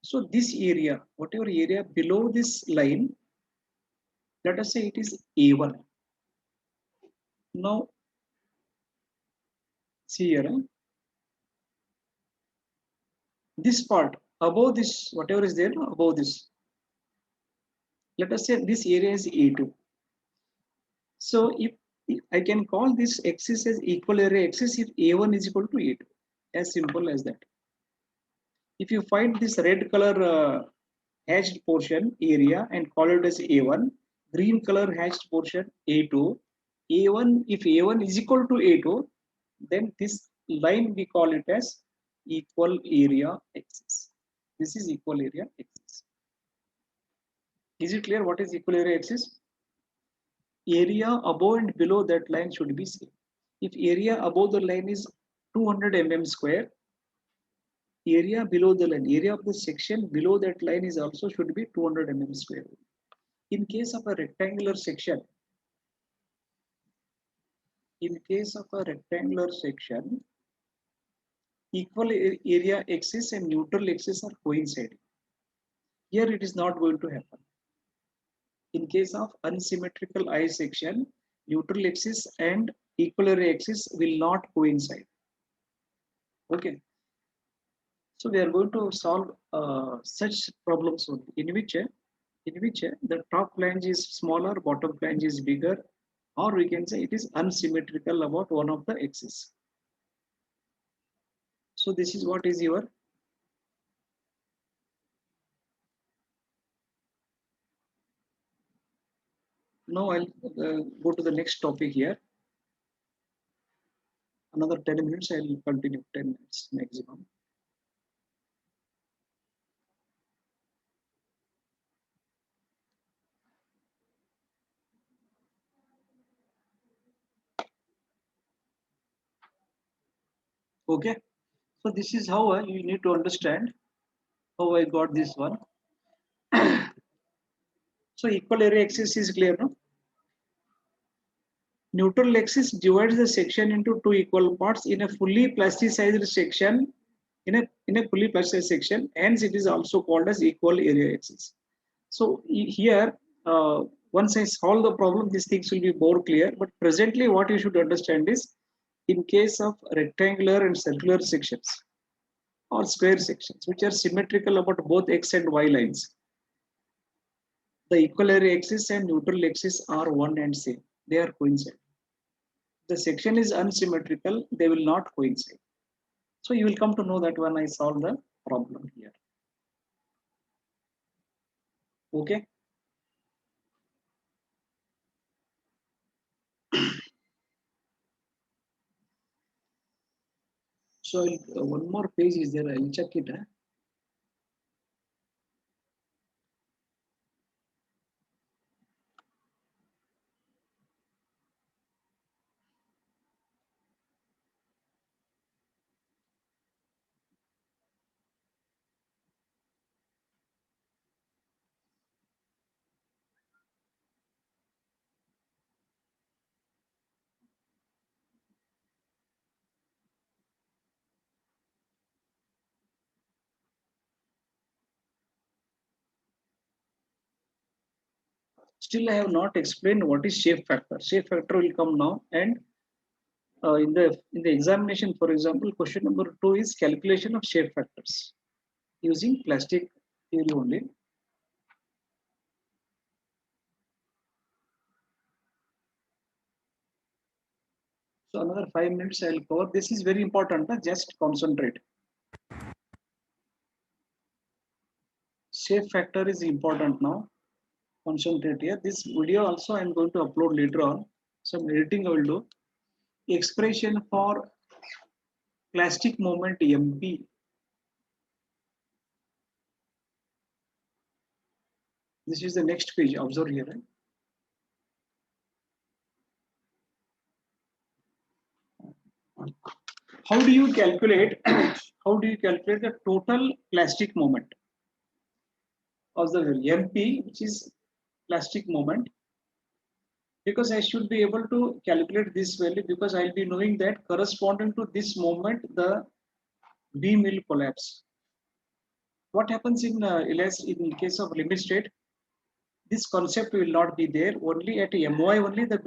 So this area, whatever area below this line, let us say it is A1. Now, see here, this part above this, whatever is there above this, let us say this area is A2. So if I can call this axis as equal area axis if A1 is equal to A2, as simple as that. If you find this red color hatched portion area and call it as A1, green color hatched portion A2, A1, if A1 is equal to A2, then this line we call it as equal area axis. This is equal area axis. Is it clear what is equal area axis? Area above and below that line should be same. If area above the line is 200 mm square, area below the line, area of the section below that line is also should be 200 mm square. In case of a rectangular section, equal area axis and neutral axis are coinciding. Here it is not going to happen. In case of unsymmetrical I section, neutral axis and equal area axis will not coincide. Okay. So we are going to solve such problems only, in which the top flange is smaller, bottom flange is bigger, or we can say it is unsymmetrical about one of the axes. So this is what is your now I'll go to the next topic here. Another 10 minutes, I'll continue 10 minutes maximum. Okay, so this is how you need to understand how I got this one. So equal area axis is clear, no? Neutral axis divides the section into 2 equal parts in a fully plasticized section. In a fully plasticized section, hence it is also called as equal area axis. So here Once I solve the problem, these things will be more clear. But presently, what you should understand is, in case of rectangular and circular sections or square sections, which are symmetrical about both x and y lines, the equal axis and neutral axis are one and same. They are coincide. The section is unsymmetrical, they will not coincide. So you will come to know that when I solve the problem here. Okay. So one more page is there. I'll check it. Still, I have not explained what is shape factor. Shape factor will come now, and in the examination, for example, question number 2 is calculation of shape factors using plastic theory only. So another 5 minutes I will cover. This is very important. Just concentrate. Shape factor is important now. Concentrate here. This video also I am going to upload later on. Some editing I will do. Expression for plastic moment MP. This is the next page. Observe here. Right? How do you calculate? How do you calculate the total plastic moment? Observe MP, which is plastic moment. Because I should be able to calculate this value because I'll be knowing that corresponding to this moment the beam will collapse. What happens in case of limit state? This concept will not be there. Only at MY only the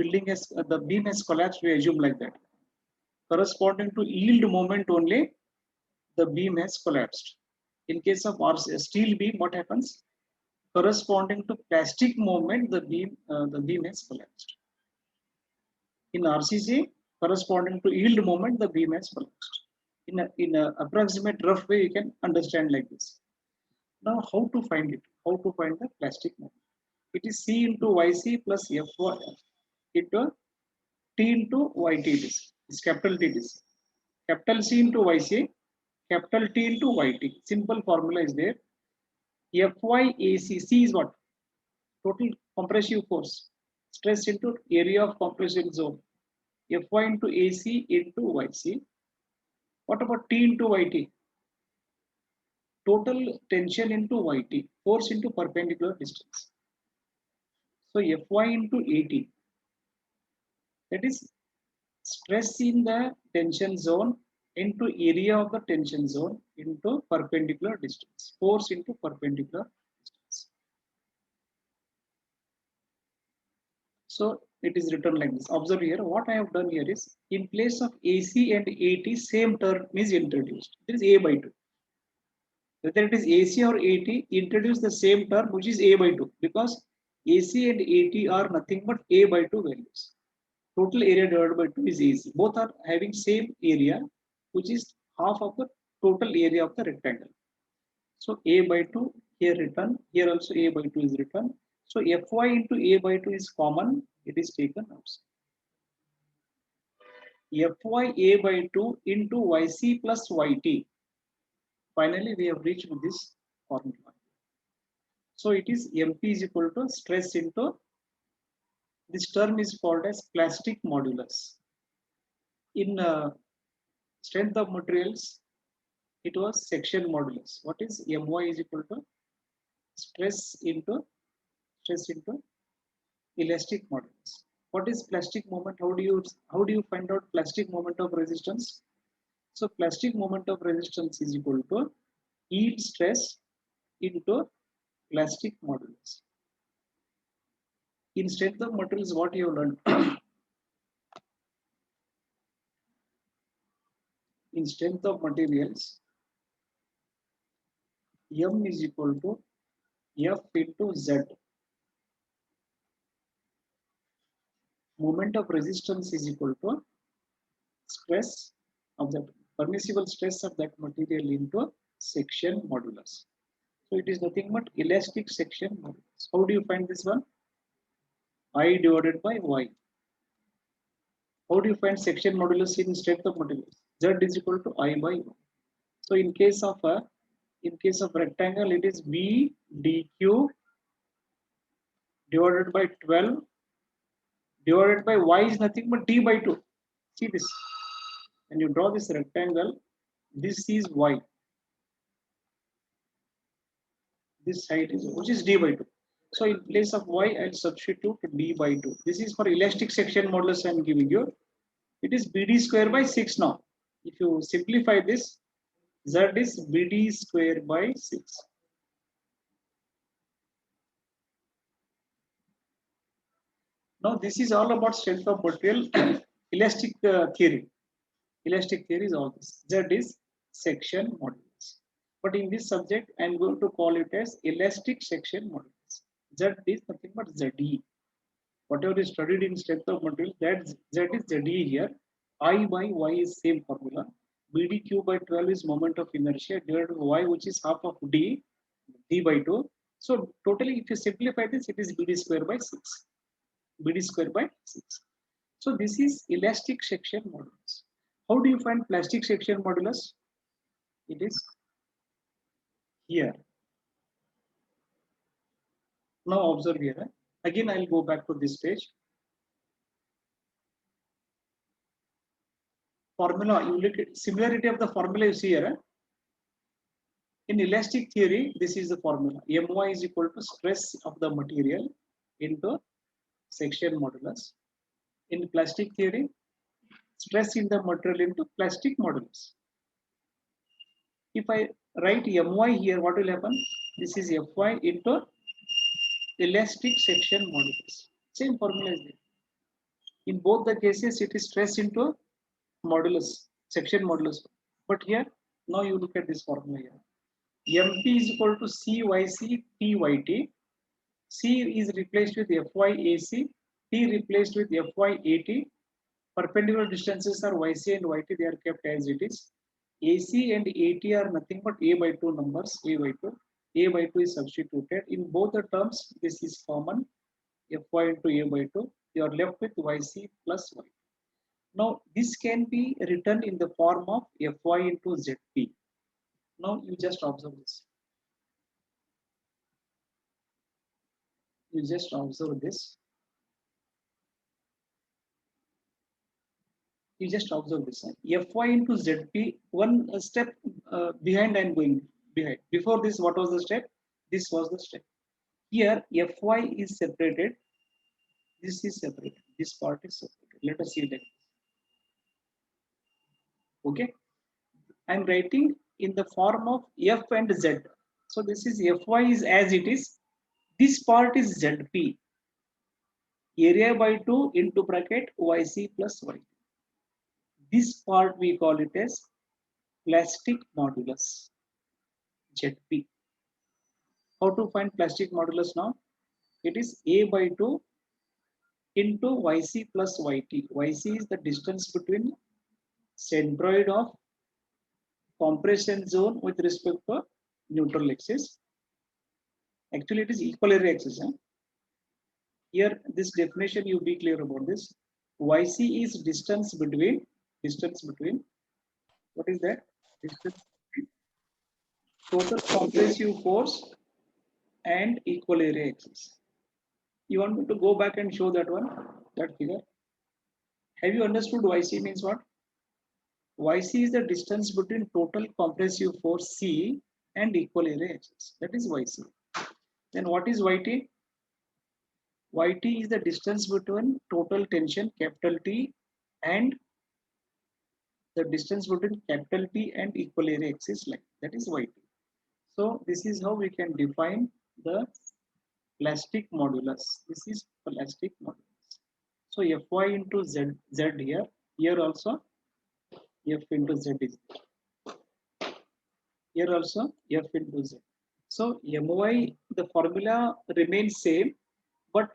beam has collapsed. We assume like that. Corresponding to yield moment only, the beam has collapsed. In case of our steel beam, what happens? Corresponding to plastic moment, the beam has collapsed. In RCC, corresponding to yield moment, the beam has collapsed. In a approximate rough way, you can understand like this. Now, how to find it? How to find the plastic moment? It is C into YC plus Fy into T into YT. It's capital T. Capital C into YC, capital T into YT. Simple formula is there. FYAC, C is what? Total compressive force. Stress into area of compression zone. Fy into AC into YC. What about T into YT? Total tension into YT. Force into perpendicular distance. So Fy into AT. That is stress in the tension zone into area of the tension zone into perpendicular distance. Force into perpendicular distance. So it is written like this. Observe here. What I have done here is in place of AC and AT, same term is introduced. There is A by 2. Whether it is AC or AT, introduce the same term which is A by 2 because AC and AT are nothing but A by 2 values. Total area divided by 2 is AC. Both are having same area, which is half of the total area of the rectangle. So A by 2 here written, here also A by 2 is written. So Fy into A by 2 is common, it is taken outside. Fy A by 2 into Yc plus Yt. Finally, we have reached this formula. So it is MP is equal to stress into, this term is called as plastic modulus. In strength of materials, it was section modulus. What is My is equal to stress into elastic modulus. What is plastic moment? How do you find out plastic moment of resistance? So plastic moment of resistance is equal to yield stress into plastic modulus. In strength of materials, what you have learned? In strength of materials, M is equal to F into Z. Moment of resistance is equal to stress of the permissible stress of that material into section modulus. So it is nothing but elastic section modulus. How do you find this one? I divided by Y. How do you find section modulus in strength of materials? Z is equal to I by Y. So in case of rectangle, it is B dq divided by 12 divided by Y is nothing but D by 2. See this. When you draw this rectangle, this is Y. This height is which is D by 2. So in place of Y, I'll substitute D by 2. This is for elastic section modulus I'm giving you. It is BD square by 6 now. If you simplify this, Z is BD square by 6. Now this is all about strength of material elastic theory. Elastic theory is all this. Z is section modulus. But in this subject, I'm going to call it as elastic section modulus. Z is nothing but ZE. Whatever is studied in strength of material, that Z is ZE here. I by Y is same formula. BDQ by 12 is moment of inertia divided by Y, which is half of D by 2. So totally, if you simplify this, it is BD square by 6. BD square by 6. So this is elastic section modulus. How do you find plastic section modulus? It is here. Now observe here. Again, I'll go back to this page. Formula, you look at similarity of the formula you see here. In elastic theory, this is the formula. My is equal to stress of the material into section modulus. In plastic theory, stress in the material into plastic modulus. If I write My here, what will happen? This is Fy into elastic section modulus. Same formula is there. In both the cases, it is stress into modulus, section modulus. But here, now you look at this formula here. MP is equal to CYC TYT. C is replaced with FYAC. T replaced with FYAT. Perpendicular distances are YC and YT. They are kept as it is. AC and AT are nothing but A by 2 numbers. A by 2. A by 2 is substituted. In both the terms, this is common. Fy into A by 2. You are left with YC plus YT. Now, this can be written in the form of Fy into Zp. Now, you just observe this. You just observe this. You just observe this. Fy into Zp, one step behind and going behind. Before this, what was the step? This was the step. Here, Fy is separated. This is separated. This part is separated. Let us see it like this. Okay. I'm writing in the form of F and Z. So this is Fy is as it is. This part is Zp. Area by 2 into bracket Yc plus Yt. This part we call it as plastic modulus, Zp. How to find plastic modulus now? It is A by 2 into Yc plus Yt. Yc is the distance between centroid of compression zone with respect to neutral axis. Actually, it is equal axis. Here, this definition, you be clear about this. Yc is distance between, what is that? Distance between total compressive force and equal area axis. You want me to go back and show that one, that figure? Have you understood Yc means what? Yc is the distance between total compressive force C and equal area axis. That is Yc. Then what is Yt? Yt is the distance between total tension capital T and the distance between capital T and equal area axis line. That is Yt. So this is how we can define the plastic modulus. This is plastic modulus. So Fy into Z here. Here also F into Z is there. Here also F into Z. So My, the formula remains same, but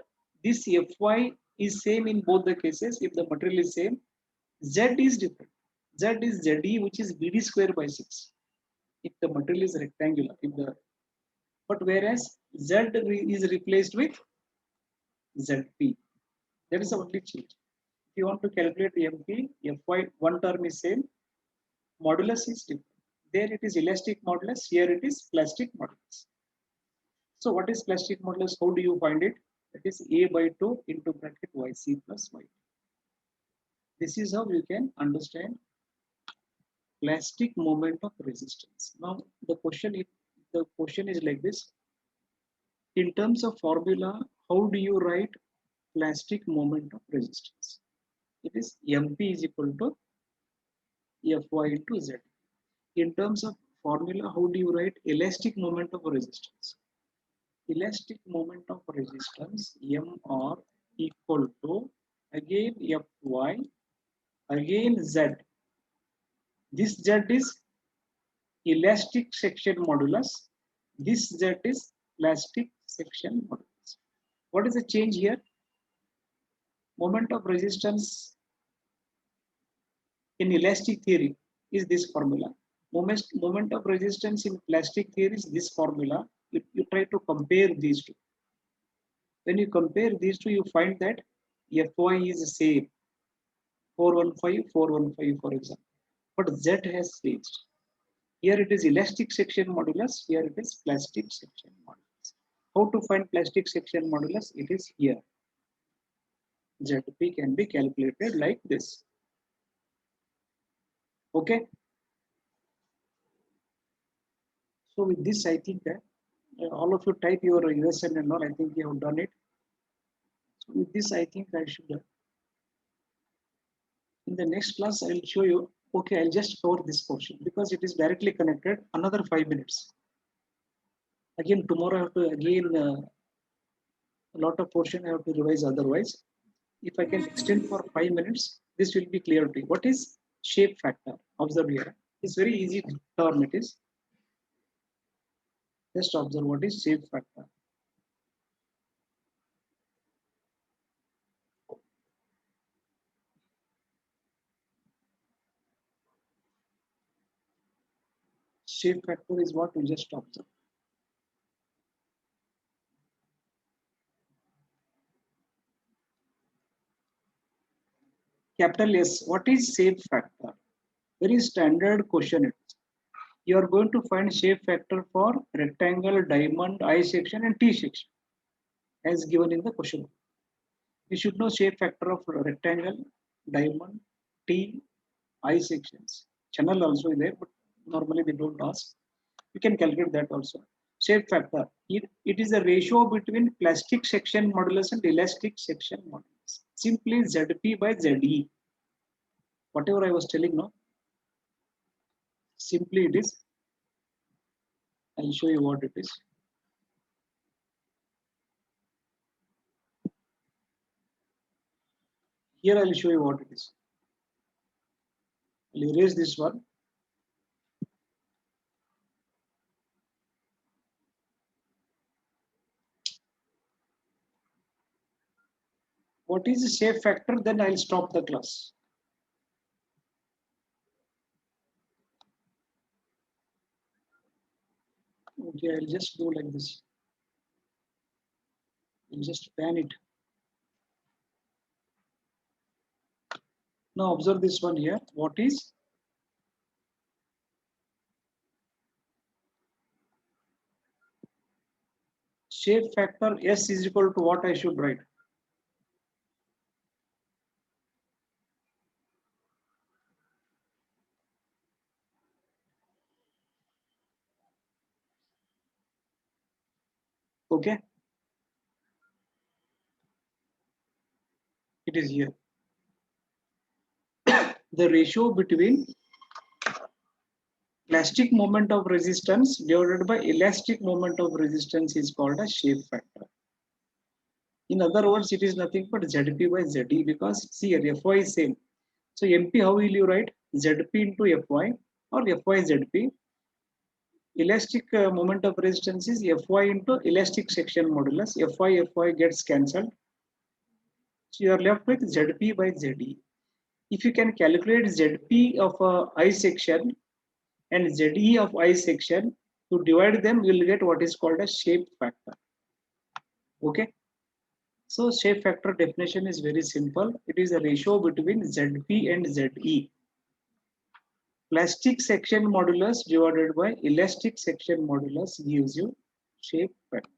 this Fy is same in both the cases. If the material is same, Z is different. Z is Ze, which is BD square by 6. If the material is rectangular, but whereas Z is replaced with Zp. That is the only change. If you want to calculate MP, Fy, one term is same, modulus is different. There it is elastic modulus, here it is plastic modulus. So what is plastic modulus? How do you find it? That is A by 2 into bracket Yc plus Yt. This is how you can understand plastic moment of resistance. Now the question is like this. In terms of formula, how do you write plastic moment of resistance? It is MP is equal to Fy into Z. In terms of formula, how do you write elastic moment of resistance? Elastic moment of resistance, Mr equal to again Fy again Z. This Z is elastic section modulus. This Z is plastic section modulus. What is the change here? Moment of resistance in elastic theory is this formula. Moment of resistance in plastic theory is this formula. You try to compare these two. When you compare these two, you find that Fy is the same. 415, 415 for example. But Z has changed. Here it is elastic section modulus. Here it is plastic section modulus. How to find plastic section modulus? It is here. Zp can be calculated like this. Okay. So with this, I think that all of you type your USN and all. I think you have done it. So with this, I think I should. In the next class, I will show you. Okay, I'll just cover this portion because it is directly connected. Another 5 minutes. Again, tomorrow I have to a lot of portion I have to revise otherwise. If I can extend for 5 minutes, this will be clear to you. What is shape factor? Observe here. It's very easy term it is. Just observe what is shape factor. Shape factor is what we just observed. Capital S, what is shape factor? Very standard question it is. You are going to find shape factor for rectangle, diamond, I section and T section as given in the question. You should know shape factor of rectangle, diamond, T, I sections. Channel also is there, but normally they don't ask. You can calculate that also. Shape factor, it is a ratio between plastic section modulus and elastic section modulus. Simply Zp by Ze. Whatever I was telling now, simply it is. I'll show you what it is. Here I'll show you what it is. I'll erase this one. What is the shape factor? Then I'll stop the class. Okay, I'll just do like this. I'll just pan it. Now observe this one here. What is shape factor? S is equal to what I should write? Okay. It is here. The ratio between plastic moment of resistance divided by elastic moment of resistance is called a shape factor. In other words, it is nothing but Zp by Ze, because see here Fy is same. So Mp, how will you write? Zp into Fy or Fy Zp. Elastic moment of resistance is Fy into elastic section modulus. Fy gets cancelled. So you are left with Zp by Ze. If you can calculate Zp of I section and Ze of I section, to divide them, you will get what is called a shape factor. Okay. So shape factor definition is very simple. It is a ratio between Zp and Ze. Plastic section modulus divided by elastic section modulus gives you shape factor.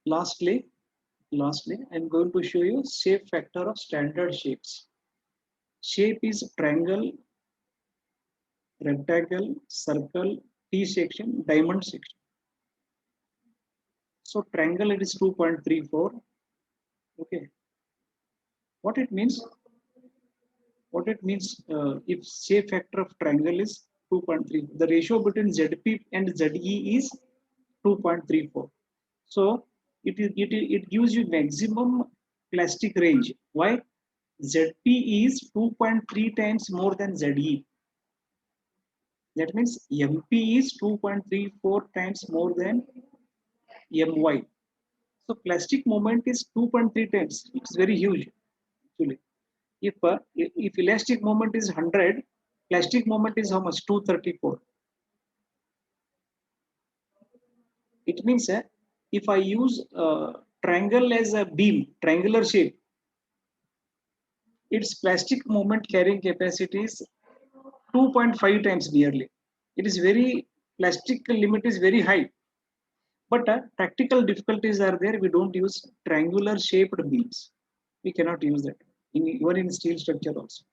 Lastly, I'm going to show you shape factor of standard shapes. Shape is triangle, rectangle, circle, T section, diamond section. So triangle, it is 2.34. Okay. What it means? If shape factor of triangle is 2.3, the ratio between Zp and Ze is 2.34. So it gives you maximum plastic range. Why? Zp is 2.3 times more than Ze. That means Mp is 2.34 times more than My. So plastic moment is 2.3 times. It's very huge actually. If elastic moment is 100, plastic moment is how much? 234. It means if I use triangle as a beam, triangular shape, its plastic moment carrying capacity is 2.5 times nearly. It is very, plastic limit is very high. But practical difficulties are there. We don't use triangular shaped beams. We cannot use that, even in steel structure also.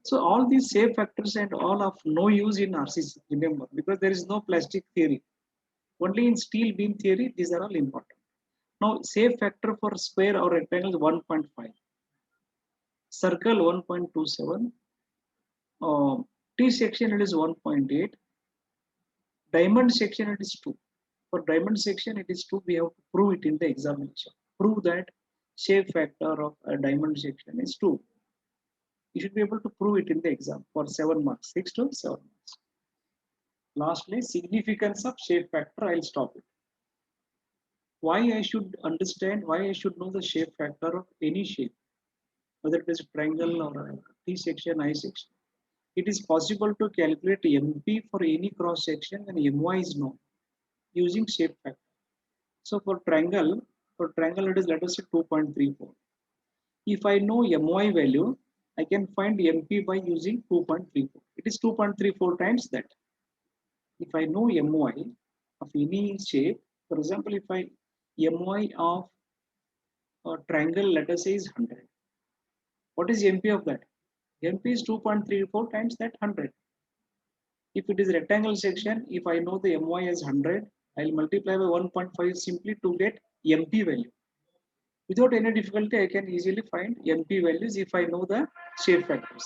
So all these shape factors and all of no use in RCC, remember, because there is no plastic theory. Only in steel beam theory, these are all important. Now, shape factor for square or rectangle is 1.5. Circle 1.27. T section it is 1.8. Diamond section it is 2. For diamond section it is 2. We have to prove it in the examination. Prove that shape factor of a diamond section is 2. You should be able to prove it in the exam for 7 marks, 6 to 7 marks. Lastly, significance of shape factor, I'll stop it. Why I should understand, why I should know the shape factor of any shape, whether it is a triangle or a T section, I section. It is possible to calculate MP for any cross section when My is known using shape factor. So for triangle it is, let us say, 2.34. If I know My value, I can find MP by using 2.34. It is 2.34 times that. If I know My of any shape, for example, if My of a triangle, let us say, is 100. What is MP of that? MP is 2.34 times that 100. If it is rectangle section, if I know the My as 100, I'll multiply by 1.5 simply to get MP value. Without any difficulty, I can easily find MP values if I know the shape factors.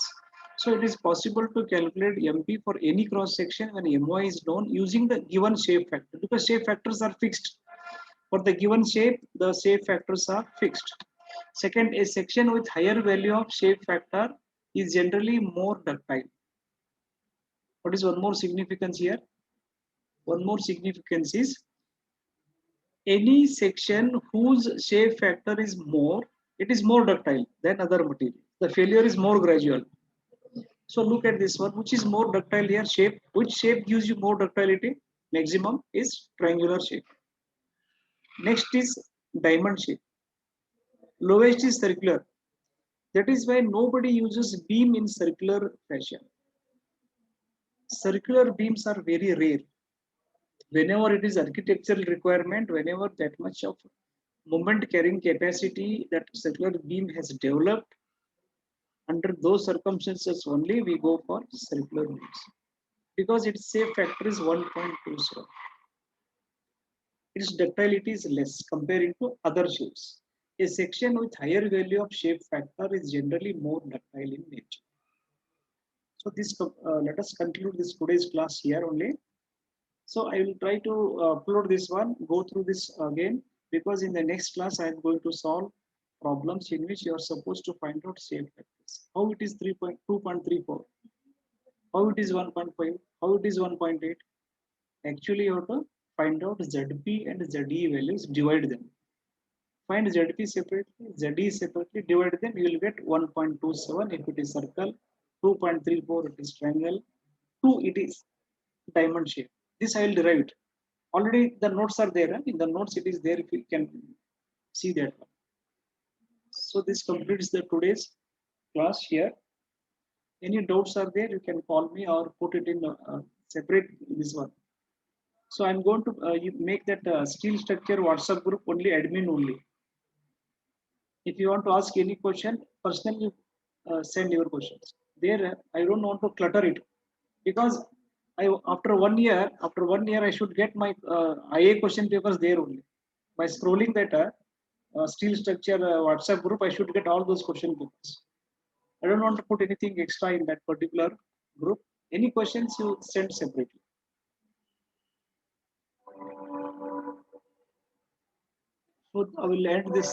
So it is possible to calculate MP for any cross section when My is known using the given shape factor, because shape factors are fixed. For the given shape, the shape factors are fixed. Second, a section with higher value of shape factor is generally more ductile. What is one more significance here? One more significance is any section whose shape factor is more, it is more ductile than other material. The failure is more gradual. So look at this one, which is more ductile here, shape. Which shape gives you more ductility? Maximum is triangular shape. Next is diamond shape. Lowest is circular. That is why nobody uses beam in circular fashion. Circular beams are very rare. Whenever it is architectural requirement, whenever that much of moment carrying capacity that circular beam has developed, under those circumstances only we go for circular beams, because its shape factor is 1.27. Its ductility is less comparing to other shapes. A section with higher value of shape factor is generally more ductile in nature. So this let us conclude this today's class here only. So I will try to upload this one, go through this again, because in the next class I am going to solve problems in which you are supposed to find out shape factors. How it is 2.34, how it is 1.5, how it is 1.8. Actually, you have to find out ZP and ZE values, divide them. Find ZP separately, ZE separately, divide them, you will get 1.27 if it is circle, 2.34 it is triangle, 2 it is diamond shape. This I will derive it. Already the notes are there. In the notes it is there, if you can see that one. So this completes the today's class here. Any doubts are there, you can call me or put it in separate this one. So I'm going to you make that steel structure WhatsApp group only admin only. If you want to ask any question, personally send your questions. There, I don't want to clutter it, because after 1 year, I should get my IA question papers there only. By scrolling that steel structure WhatsApp group, I should get all those question papers. I don't want to put anything extra in that particular group. Any questions you send separately. So I will end this